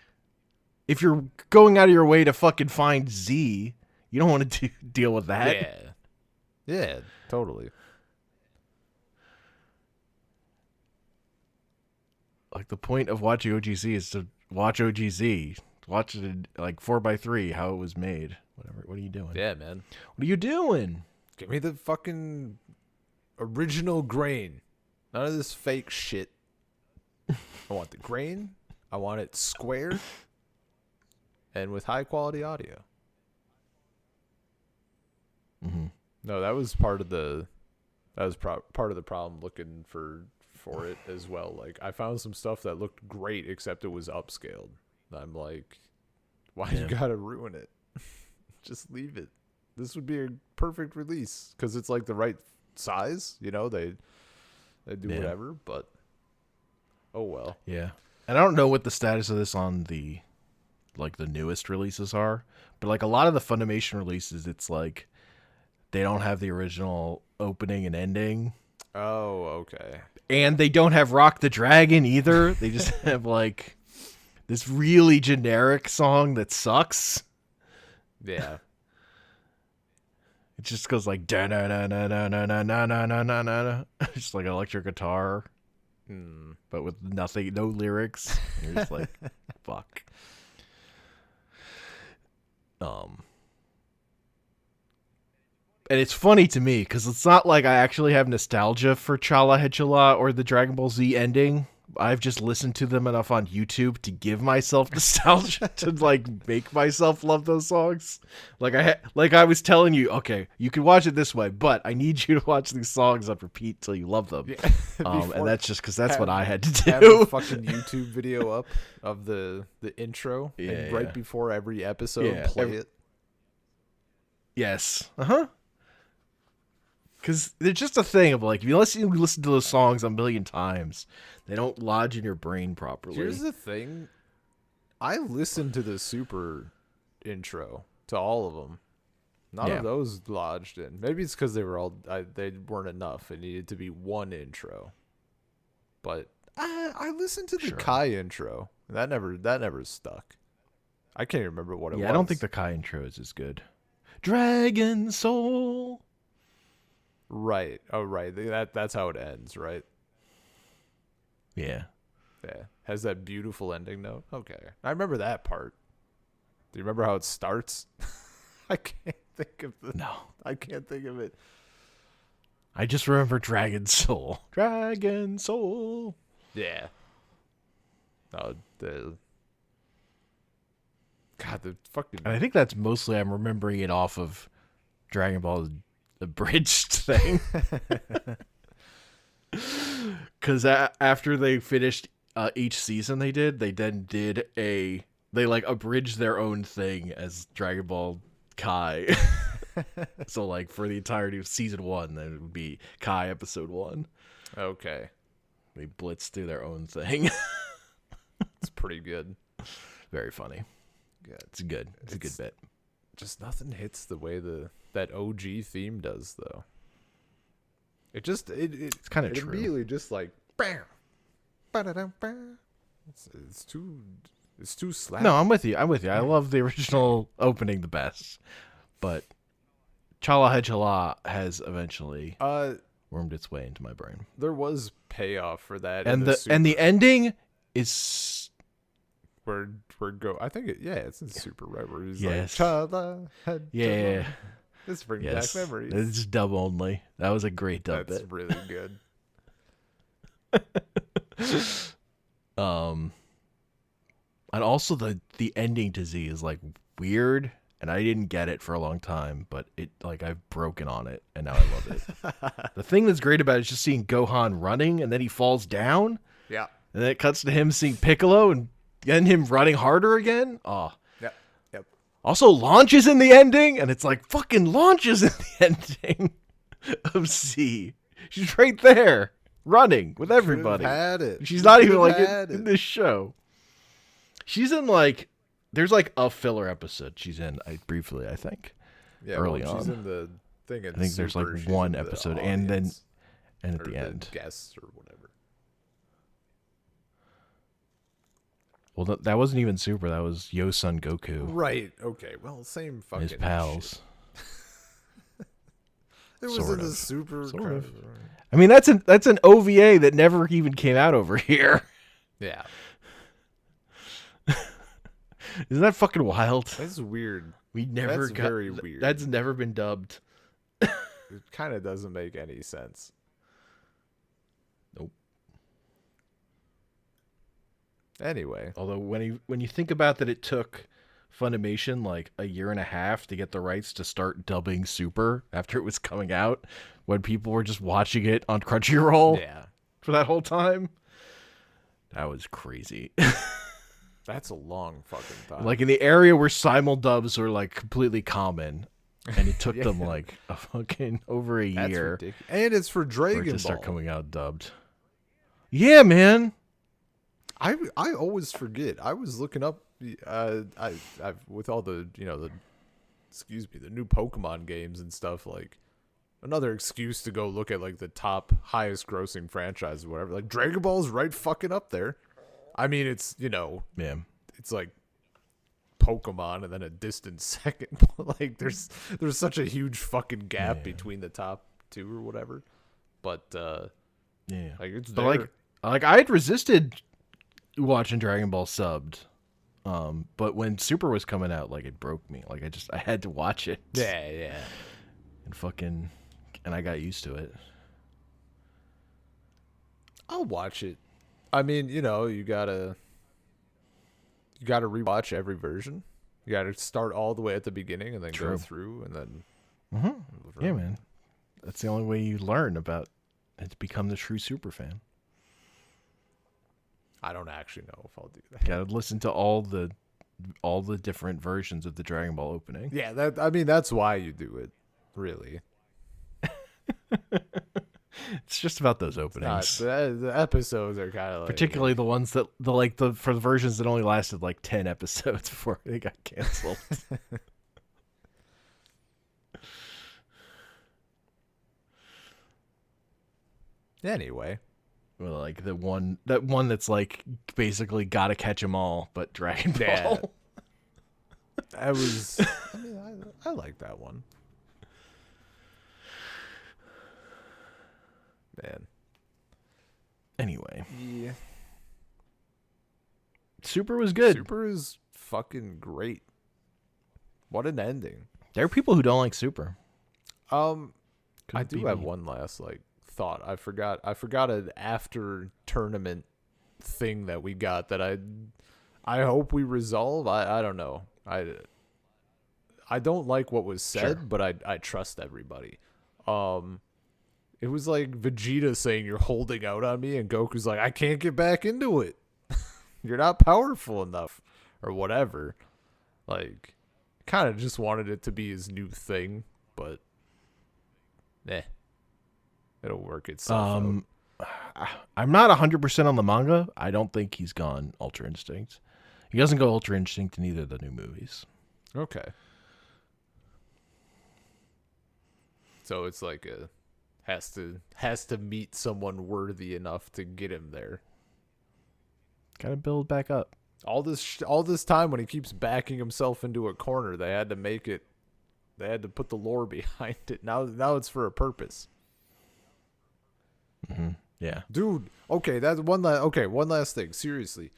if you're going out of your way to fucking find Z, you don't want to deal with that. Yeah, totally. Like the point of watching OGZ is to watch OGZ. Watch it in, like 4x3, how it was made. Whatever. What are you doing? Yeah, man. What are you doing? Give me the fucking original grain. None of this fake shit. I want the grain. I want it square and with high quality audio. Mm-hmm. No, that was part of the part of the problem looking for it as well. Like I found some stuff that looked great except it was upscaled. I'm like, why you gotta ruin it? Just leave it. This would be a perfect release because it's like the right size. You know, they do whatever, but oh well. Yeah, and I don't know what the status of this on the newest releases are, but like a lot of the Funimation releases, it's like they don't have the original opening and ending. Oh, okay. And they don't have Rock the Dragon either. They just have like this really generic song that sucks. Yeah. It just goes like da na na na na na na na na na na na, just like electric guitar, but with nothing, no lyrics. And you're just like, fuck. And it's funny to me because it's not like I actually have nostalgia for Chala Hechala or the Dragon Ball Z ending. I've just listened to them enough on YouTube to give myself nostalgia to like make myself love those songs. Like I was telling you, okay, you can watch it this way, but I need you to watch these songs on repeat till you love them. Yeah. And that's just because that's what I had to do. Have a fucking YouTube video up of the intro, and right before every episode, play it. Yes. Because they're just a thing of like, if you listen to those songs a million times, they don't lodge in your brain properly. Here's the thing. I listened to the Super intro to all of them. None of those lodged in. Maybe it's because they weren't enough. It needed to be one intro. But I listened to the Kai intro. That never stuck. I can't even remember what it was. I don't think the Kai intro is as good. Dragon Soul. Right. Oh, right. That's how it ends, right? Yeah. Yeah. Has that beautiful ending note. Okay. I remember that part. Do you remember how it starts? I can't think of the... No. I can't think of it. I just remember Dragon Soul. Dragon Soul. Yeah. Oh, the fucking... And I think that's mostly I'm remembering it off of Dragon Ball abridged thing. Because after they finished each season they then did they like abridged their own thing as Dragon Ball Kai. So like for the entirety of season 1, then it would be Kai episode 1. Okay. They blitzed through their own thing. It's pretty good. Very funny. Good. It's good. It's a good bit. Just nothing hits the way that OG theme does, though. It's kind of true. Immediately just like bam, it's too slappy. No, I'm with you. I love the original opening the best, but Chala Hechala has eventually wormed its way into my brain. There was payoff for that, and the ending is where I think it's in Super, right? Where he's like Chala Hechala. Yeah. This brings back memories. It's dub only. That was a great dub bit. That's really good. And also the ending to Z is like weird, and I didn't get it for a long time, but it like I've broken on it, and now I love it. The thing that's great about it is just seeing Gohan running, and then he falls down. Yeah. And then it cuts to him seeing Piccolo, and then him running harder again. Oh. Yep. Also launches in the ending, and it's like fucking launches in the ending of Z. She's right there, running with everybody. Had it. She's not even like in this show. She's in like there's like a filler episode she's in. I think. Yeah, early she's on. in the thing. I think there's like one episode, and at the end, guests or whatever. Well, that wasn't even Super. That was Yo-Sun Goku. Right. Okay. Well, same fucking his pals. It was in the Super. Sort of. I mean, that's an OVA that never even came out over here. Yeah. Isn't that fucking wild? That's weird. That's very weird. That's never been dubbed. It kind of doesn't make any sense. Nope. Anyway. Although when you think about that, it took Funimation like a year and a half to get the rights to start dubbing Super after it was coming out, when people were just watching it on Crunchyroll for that whole time. That was crazy. That's a long fucking time. Like in the area where simul-dubs were like completely common, and it took them like a fucking over a year. Ridiculous. And it's for Dragon Ball to start coming out dubbed. Yeah, man. I always forget. I was looking up I with all the the new Pokemon games and stuff, like another excuse to go look at like the top highest grossing franchises or whatever. Like Dragon Ball's right fucking up there. I mean, it's it's like Pokemon and then a distant second. Like there's such a huge fucking gap between the top two or whatever. But like it's there. But like I had resisted watching Dragon Ball subbed, but when Super was coming out, like it broke me. Like I had to watch it. Yeah. And I got used to it. I'll watch it. I mean, you gotta rewatch every version. You gotta start all the way at the beginning and then go through and then. Yeah, man. That's the only way you learn about it to become the true super fan. I don't actually know if I'll do that. Gotta listen to all the different versions of the Dragon Ball opening. Yeah, that's why you do it, really. It's just about those openings. The episodes are kind of like, particularly the ones that for the versions that only lasted like 10 episodes before they got canceled. Anyway, well, like that one that's like basically gotta catch 'em all, but Dragon Ball. Yeah. I like that one. Man. Anyway. Yeah. Super was good. Super is fucking great. What an ending. There are people who don't like Super. I do have one last thought. I forgot an after tournament thing that we got that I hope we resolve. I don't know. I don't like what was said, but I trust everybody. It was like Vegeta saying you're holding out on me, and Goku's like, I can't get back into it. You're not powerful enough, or whatever. Like, kind of just wanted it to be his new thing, but it'll work itself out. I'm not 100% on the manga. I don't think he's gone Ultra Instinct. He doesn't go Ultra Instinct in either of the new movies. Okay. So it's like has to meet someone worthy enough to get him there. Gotta build back up. All this time when he keeps backing himself into a corner, they had to make it. They had to put the lore behind it. Now it's for a purpose. Mm-hmm. Yeah, dude. Okay, that's one last thing. Seriously,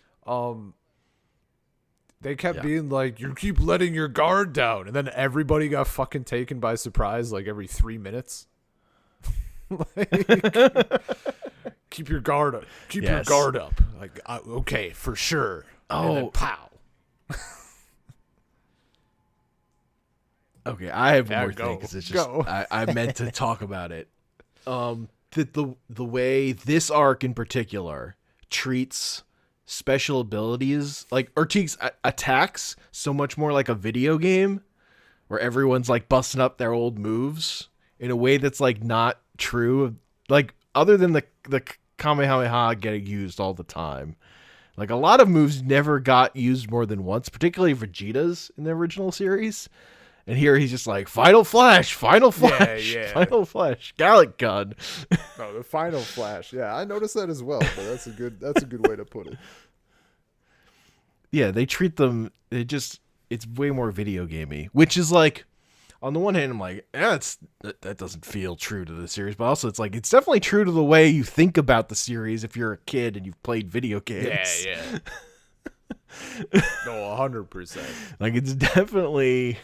they kept being like, you keep letting your guard down, and then everybody got fucking taken by surprise like every 3 minutes. Keep your guard up. Keep your guard up. Like, okay, for sure. And then pow. Okay, I have one more thing because it's just I meant to talk about it. The way this arc in particular treats special abilities, or treats attacks so much more like a video game, where everyone's like busting up their old moves in a way that's like not true. Like, other than the Kamehameha getting used all the time, like a lot of moves never got used more than once, particularly Vegeta's in the original series. And here he's just like, Final Flash, Final Flash, Final Flash, Gallic Gun. Oh, the Final Flash. Yeah, I noticed that as well, but that's a good way to put it. Yeah, they treat them, it's way more video gamey, which is like, on the one hand, I'm like, that doesn't feel true to the series, but also it's like it's definitely true to the way you think about the series if you're a kid and you've played video games. Yeah. No, 100%. Like it's definitely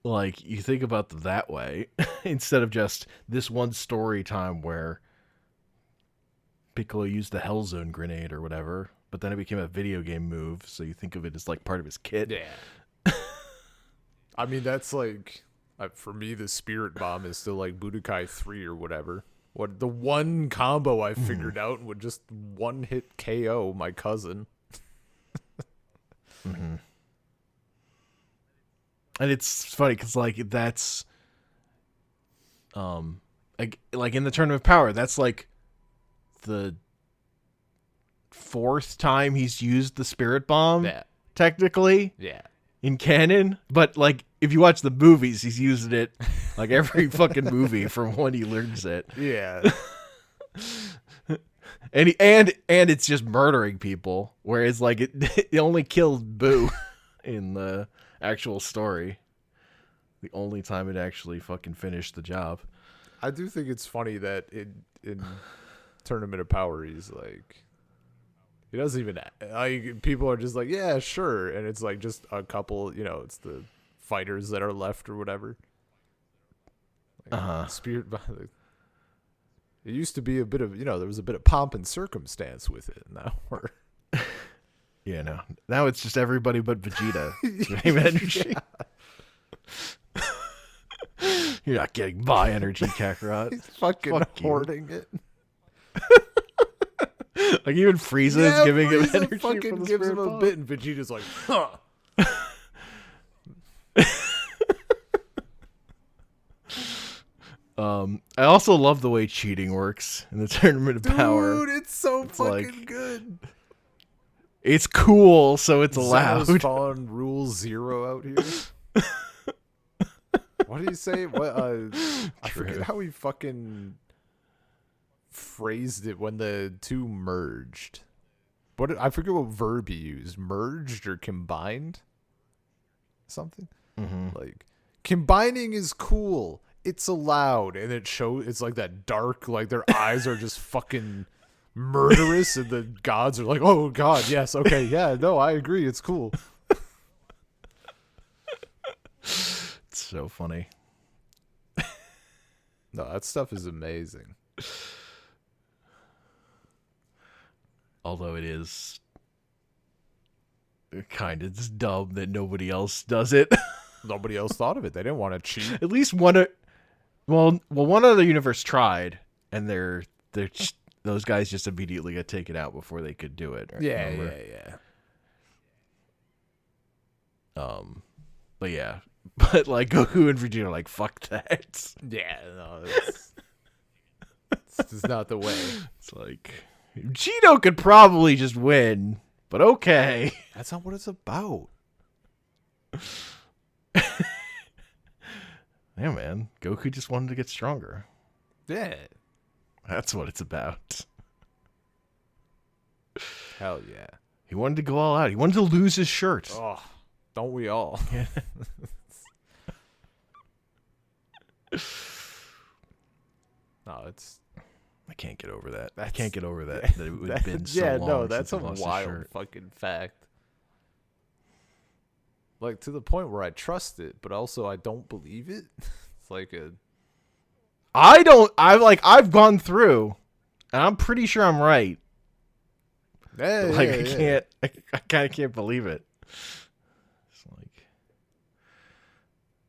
like you think about that way instead of just this one story time where Piccolo used the Hell Zone grenade or whatever, but then it became a video game move, so you think of it as like part of his kit. Yeah. I mean, that's like, for me, the Spirit Bomb is still like Budokai 3 or whatever. What the one combo I figured out would just one hit KO my cousin. Mm-hmm. And it's funny because like that's, like in the Tournament of Power, that's like the 4th time he's used the Spirit Bomb. Yeah. Technically. Yeah. In canon, but like if you watch the movies, he's using it like every fucking movie from when he learns it. Yeah. And it's just murdering people, whereas like it only killed Boo in the actual story. The only time it actually fucking finished the job. I do think it's funny that in Tournament of Power, he's like, he doesn't even, like, people are just like, yeah, sure. And it's like just a couple, it's the fighters that are left or whatever. Like, Spirit, it used to be a bit of, there was a bit of pomp and circumstance with it. Now we're. Yeah, no. Now it's just everybody but Vegeta. Same energy. You're not getting my energy, Kakarot. He's fucking hoarding it. Like even Frieza is giving him energy fucking for the gives Spirit him a Bomb. bit, and Vegeta's like, huh. I also love the way cheating works in the Tournament of Power. Dude, it's so fucking like, good. It's cool, so it's allowed. Zeno's following Rule 0 out here. What did he say? What? I forget how he fucking phrased it when the two merged. I forget what verb he used. Merged or combined? Something? Mm-hmm. Like, combining is cool. It's allowed. And it's like that dark, like their eyes are just fucking murderous. And the gods are like, oh god, yes, okay, yeah, no, I agree. It's cool. It's so funny. No, that stuff is amazing. Although it is kind of just dumb that nobody else does it. Nobody else thought of it. They didn't want to cheat. At least one. One other universe tried, and those guys just immediately got taken out before they could do it. Yeah. But yeah, but like Goku and Vegeta are like, fuck that. Yeah, no, it's just not the way. It's like Cheeto could probably just win, but okay. That's not what it's about. Yeah, man. Goku just wanted to get stronger. Yeah. That's what it's about. Hell yeah. He wanted to go all out. He wanted to lose his shirt. Oh, don't we all? Yeah. No, it's. I can't get over that. I That's- can't get over that. That it would have been so long. no, that's a since he lost his wild shirt. fucking fact. Like, to the point where I trust it, but also I don't believe it. It's like a. I've gone through, and I'm pretty sure I'm right. Yeah, Like I kind of can't believe it. It's like,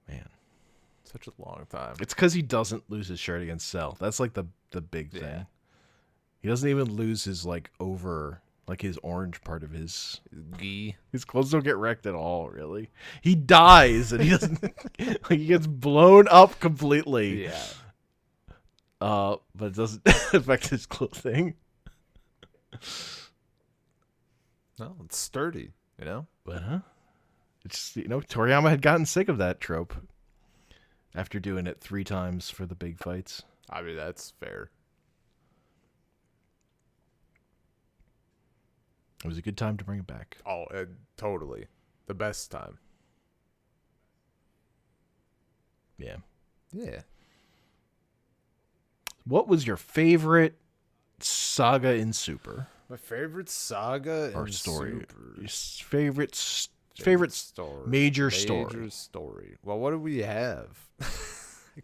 man, Such a long time. it's because he doesn't lose his shirt against Cell. That's like the big thing. Yeah. He doesn't even lose his his orange part of his clothes don't get wrecked at all. Really, he dies and he doesn't. Like he gets blown up completely. Yeah. But it doesn't affect his clothing. No, it's sturdy, But it's Toriyama had gotten sick of that trope after doing it 3 times for the big fights. I mean, that's fair. It was a good time to bring it back. Oh, totally. The best time. Yeah. Yeah. What was your favorite saga in Super My favorite saga or in story? Super. Your favorite story. major story. Major story. Well, what do we have? I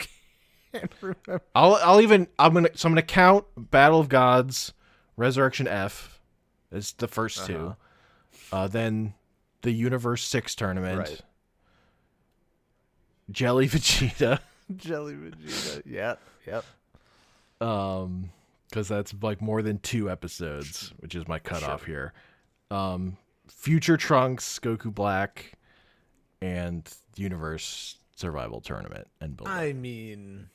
can't remember. I'm gonna count Battle of Gods, Resurrection F as the first two. Then the Universe 6 tournament. Right. Jelly Vegeta. Jelly Vegeta. Yeah. Yep. Because that's like more than 2 episodes, which is my cutoff here. Future Trunks, Goku Black, and Universe Survival Tournament and build. I mean,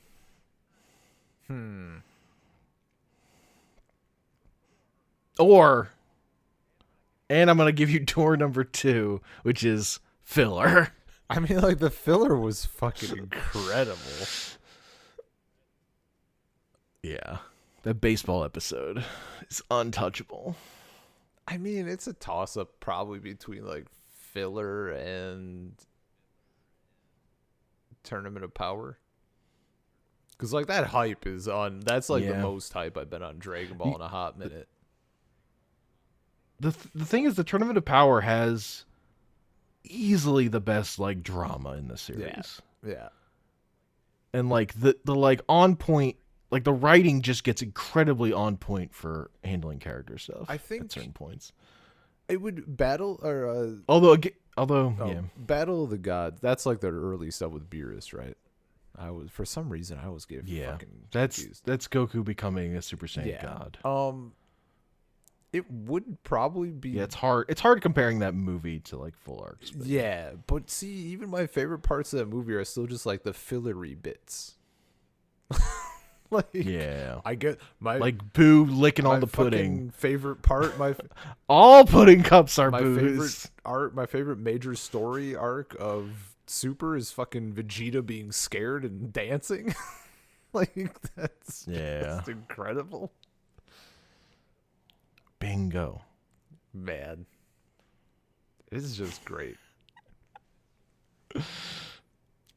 And I'm gonna give you tour number 2, which is filler. I mean, like the filler was fucking incredible. Yeah, that baseball episode is untouchable. I mean, it's a toss up probably between like filler and Tournament of Power. Because like that hype is on. That's like the most hype I've been on Dragon Ball in a hot minute. The thing is, the Tournament of Power has easily the best like drama in the series. Yeah. And like the like on point, like the writing just gets incredibly on point for handling character stuff. I think at certain points it would battle or although Battle of the Gods. That's like the early stuff with Beerus, right? For some reason I was getting fucking confused. That's Goku becoming a Super Saiyan God. It would probably be. Yeah, it's hard comparing that movie to like full arcs. But yeah, but see, even my favorite parts of that movie are still just like the fillery bits. Like, yeah, I get my like Boo licking all the pudding. Favorite part, all pudding cups are my Boo's. My favorite major story arc of Super is fucking Vegeta being scared and dancing. Like that's just incredible. Bingo. Man. It's just great.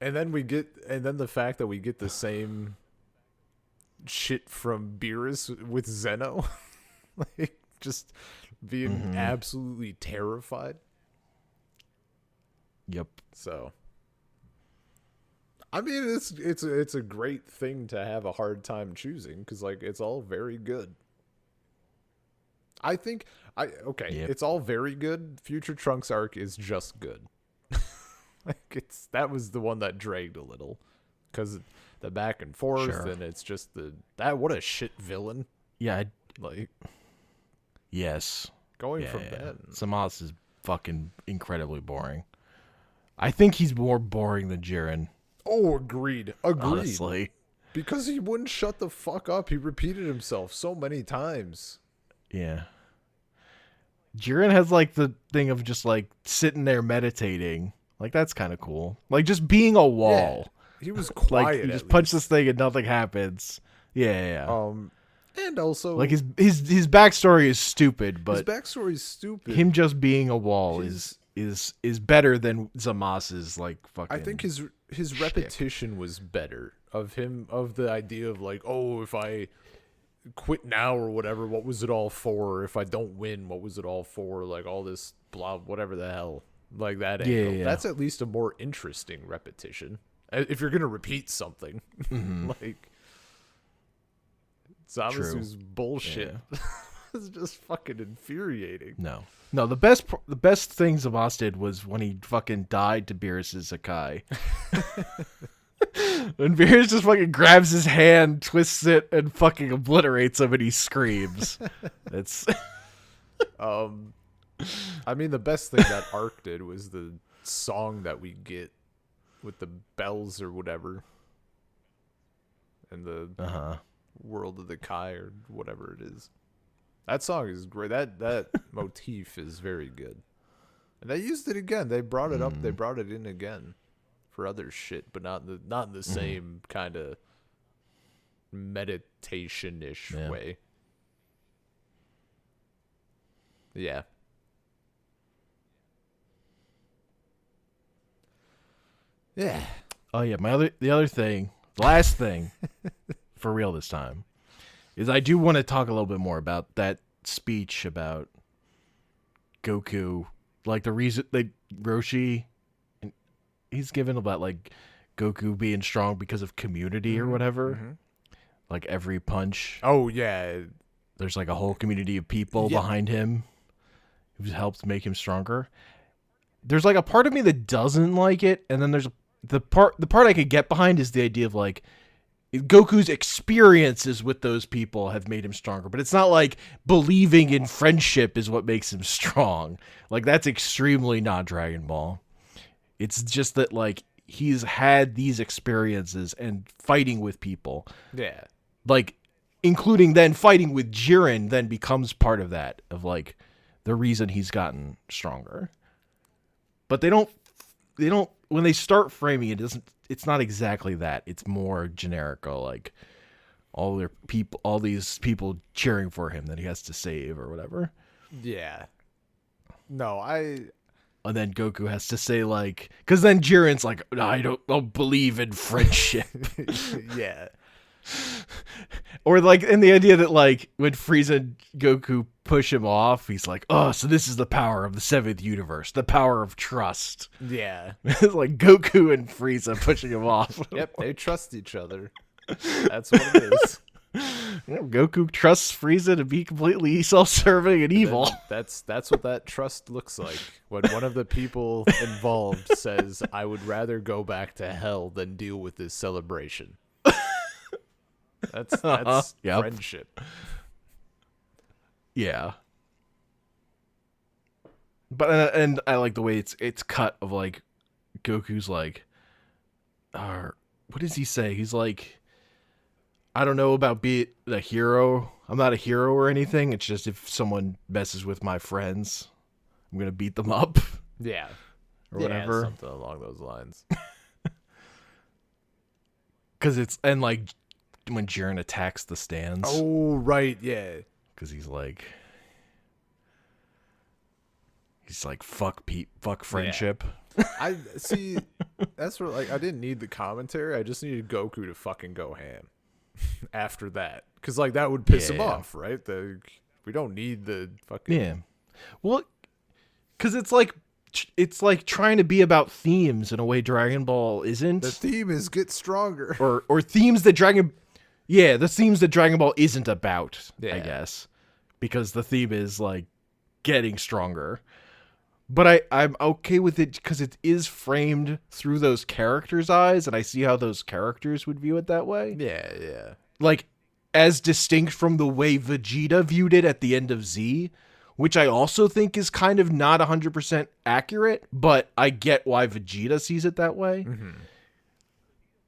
And then the fact that we get the same shit from Beerus with Zeno. Like just being absolutely terrified. Yep. So I mean it's a great thing to have a hard time choosing because like it's all very good. I think it's all very good. Future Trunks arc is just good. Like that was the one that dragged a little because the back and forth and it's just what a shit villain. Yeah, like yes. Going from that, Samas is fucking incredibly boring. I think he's more boring than Jiren. Oh, agreed. Honestly, because he wouldn't shut the fuck up. He repeated himself so many times. Yeah. Jiren has like the thing of just like sitting there meditating. Like that's kind of cool. Like just being a wall. Yeah, he was quiet. Like you just punch this thing and nothing happens. Yeah. And also like his backstory is stupid, but his backstory is stupid. Him just being a wall is better than Zamas's like fucking. I think his repetition was better of the idea of like, oh, if I quit now or whatever, what was it all for? If I don't win, what was it all for? Like all this blah, whatever the hell, like that angle. Yeah. That's at least a more interesting repetition. If you're gonna repeat something, like Zamasu's bullshit is just fucking infuriating. No. The best thing Zamas did was when he fucking died to Beerus' Sakai. When Beerus just fucking grabs his hand, twists it, and fucking obliterates him, and he screams. It's. I mean, the best thing that arc did was the song that we get with the bells or whatever, and the World of the Kai or whatever it is. That song is great. That motif is very good, and they used it again. They brought it up. They brought it in again for other shit, but not in the same kind of meditation-ish way. Yeah. Yeah. Oh yeah, the other thing, the last thing, for real this time, is I do want to talk a little bit more about that speech about Goku, like the reason that Roshi, he's given about like Goku being strong because of community or whatever. Mm-hmm. Like every punch, Oh yeah, there's like a whole community of people behind him who helped make him stronger. There's like a part of me that doesn't like it, and then there's the part I could get behind is the idea of like Goku's experiences with those people have made him stronger, but it's not like believing in friendship is what makes him strong. Like that's extremely not Dragon Ball. It's just that like he's had these experiences and fighting with people. Yeah. Like including then fighting with Jiren then becomes part of that, of like the reason he's gotten stronger. But they don't when they start framing it, it's not exactly that. It's more generic, like all these people cheering for him that he has to save or whatever. Yeah. No, and then Goku has to say like, because then Jiren's like, I don't believe in friendship. Yeah. Or like, and the idea that like when Frieza and Goku push him off, he's like, oh, so this is the power of the seventh universe, the power of trust. Yeah. It's like Goku and Frieza pushing him off. Yep, they trust each other. That's what it is. Yeah, Goku trusts Frieza to be completely self-serving and evil. That's what that trust looks like. When one of the people involved says, I would rather go back to hell than deal with this celebration. That's Yep. friendship. Yeah. But and I like the way it's cut of like Goku's like, what does he say? He's like, I don't know about being a hero. I'm not a hero or anything. It's just if someone messes with my friends, I'm gonna beat them up. Yeah. Or whatever. Yeah, something along those lines. Because it's, and like when Jiren attacks the stands. Oh, right, yeah. Because he's like fuck friendship. Yeah. I see. That's what, like, I didn't need the commentary. I just needed Goku to fucking go ham after that, because like that would piss him off, right? We don't need the fucking Well, because it's like trying to be about themes in a way Dragon Ball isn't. The theme is get stronger, or themes that the themes that Dragon Ball isn't about. I guess because the theme is like getting stronger. But I'm okay with it because it is framed through those characters' eyes, and I see how those characters would view it that way. Yeah. Like, as distinct from the way Vegeta viewed it at the end of Z, which I also think is kind of not 100% accurate, but I get why Vegeta sees it that way.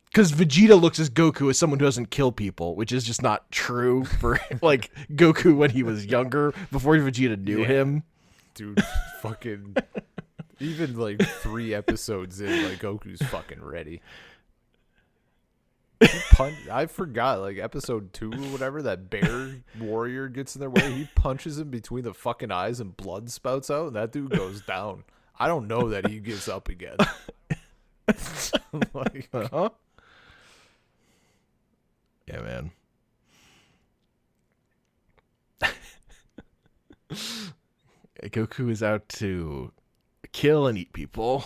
Because Vegeta looks at Goku as someone who doesn't kill people, which is just not true for, like, Goku when he was younger, before Vegeta knew him. Dude, fucking even like 3 episodes in, like Goku's fucking ready. I forgot, like episode 2 or whatever, that bear warrior gets in their way. He punches him between the fucking eyes and blood spouts out, and that dude goes down. I don't know that he gives up again. Like, yeah, man. Goku is out to kill and eat people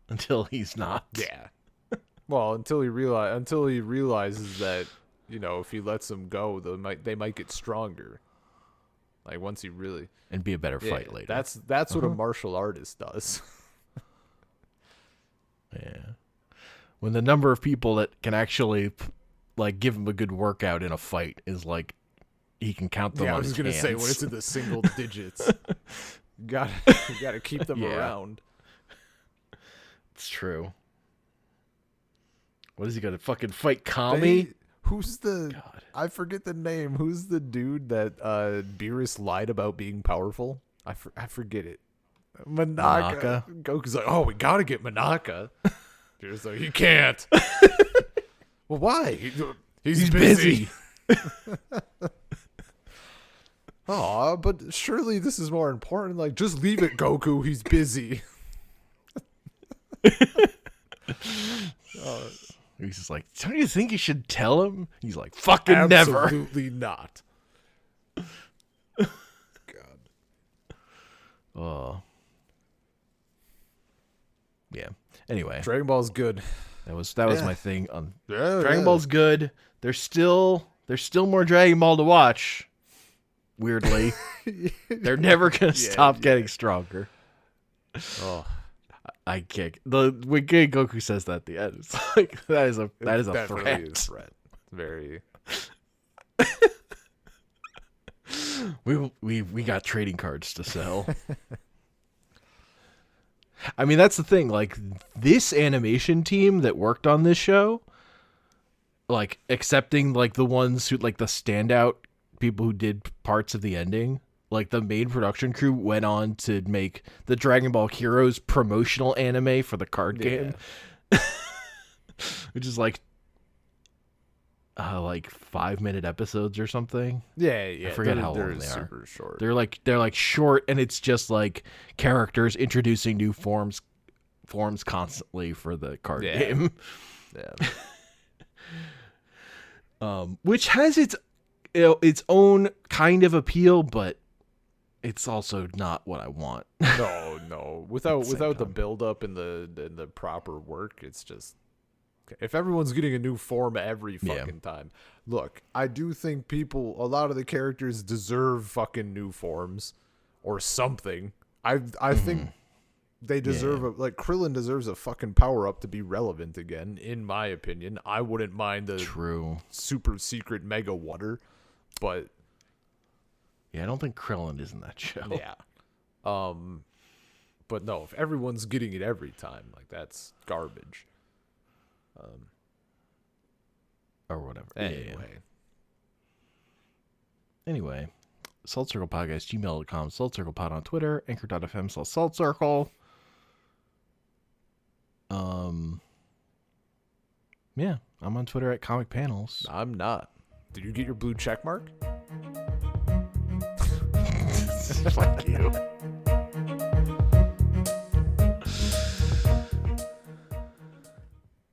until he's not. Yeah. Well, until he realizes that, you know, if he lets them go, they might get stronger. Like once he really and be a better fight later. That's what a martial artist does. Yeah. When the number of people that can actually like give him a good workout in a fight is like he can count them on his hands. I was gonna say when it's in the single digits. you gotta keep them around. It's true. What is he gonna fucking fight Kami? Who's the God. I forget the name. Who's the dude that Beerus lied about being powerful? I forget it. Manaka. Goku's like, oh, we gotta get Manaka. Beerus like, you can't. Well, why? He's busy. Aw, but surely this is more important. Like, just leave it, Goku. He's busy. He's just like, don't you think you should tell him? He's like, fucking never. Absolutely not. God. Oh. Yeah. Anyway, Dragon Ball's good. that was my thing on Dragon Ball's good. There's still more Dragon Ball to watch. Weirdly, they're never gonna stop getting stronger. Oh, I kick when Goku says that at the end. It's like that is a definitely threat. a threat. Very. We got trading cards to sell. I mean, that's the thing. Like, this animation team that worked on this show, like, excepting like the ones who, like, the standout people who did parts of the ending, like, the main production crew went on to make the Dragon Ball Heroes promotional anime for the card game, which is like 5-minute episodes or something. Yeah. I forget how long they super are. Short. They're like short, and it's just like characters introducing new forms constantly for the card game. Yeah. Which has its own kind of appeal, but it's also not what I want. No. Without the build up and the proper work, it's just. If everyone's getting a new form every fucking time. Look, I do think a lot of the characters deserve fucking new forms or something. I think they deserve like Krillin deserves a fucking power up to be relevant again, in my opinion. I wouldn't mind the super secret mega water, but yeah, I don't think Krillin is in that show. Yeah. But no, if everyone's getting it every time, like, that's garbage. Or whatever. Anyway. Salt Circle Podcast, gmail.com, Salt Circle Pod on Twitter, anchor.fm/Salt Circle. Yeah, I'm on Twitter at Comic Panels. I'm not. Did you get your blue check mark? Fuck you.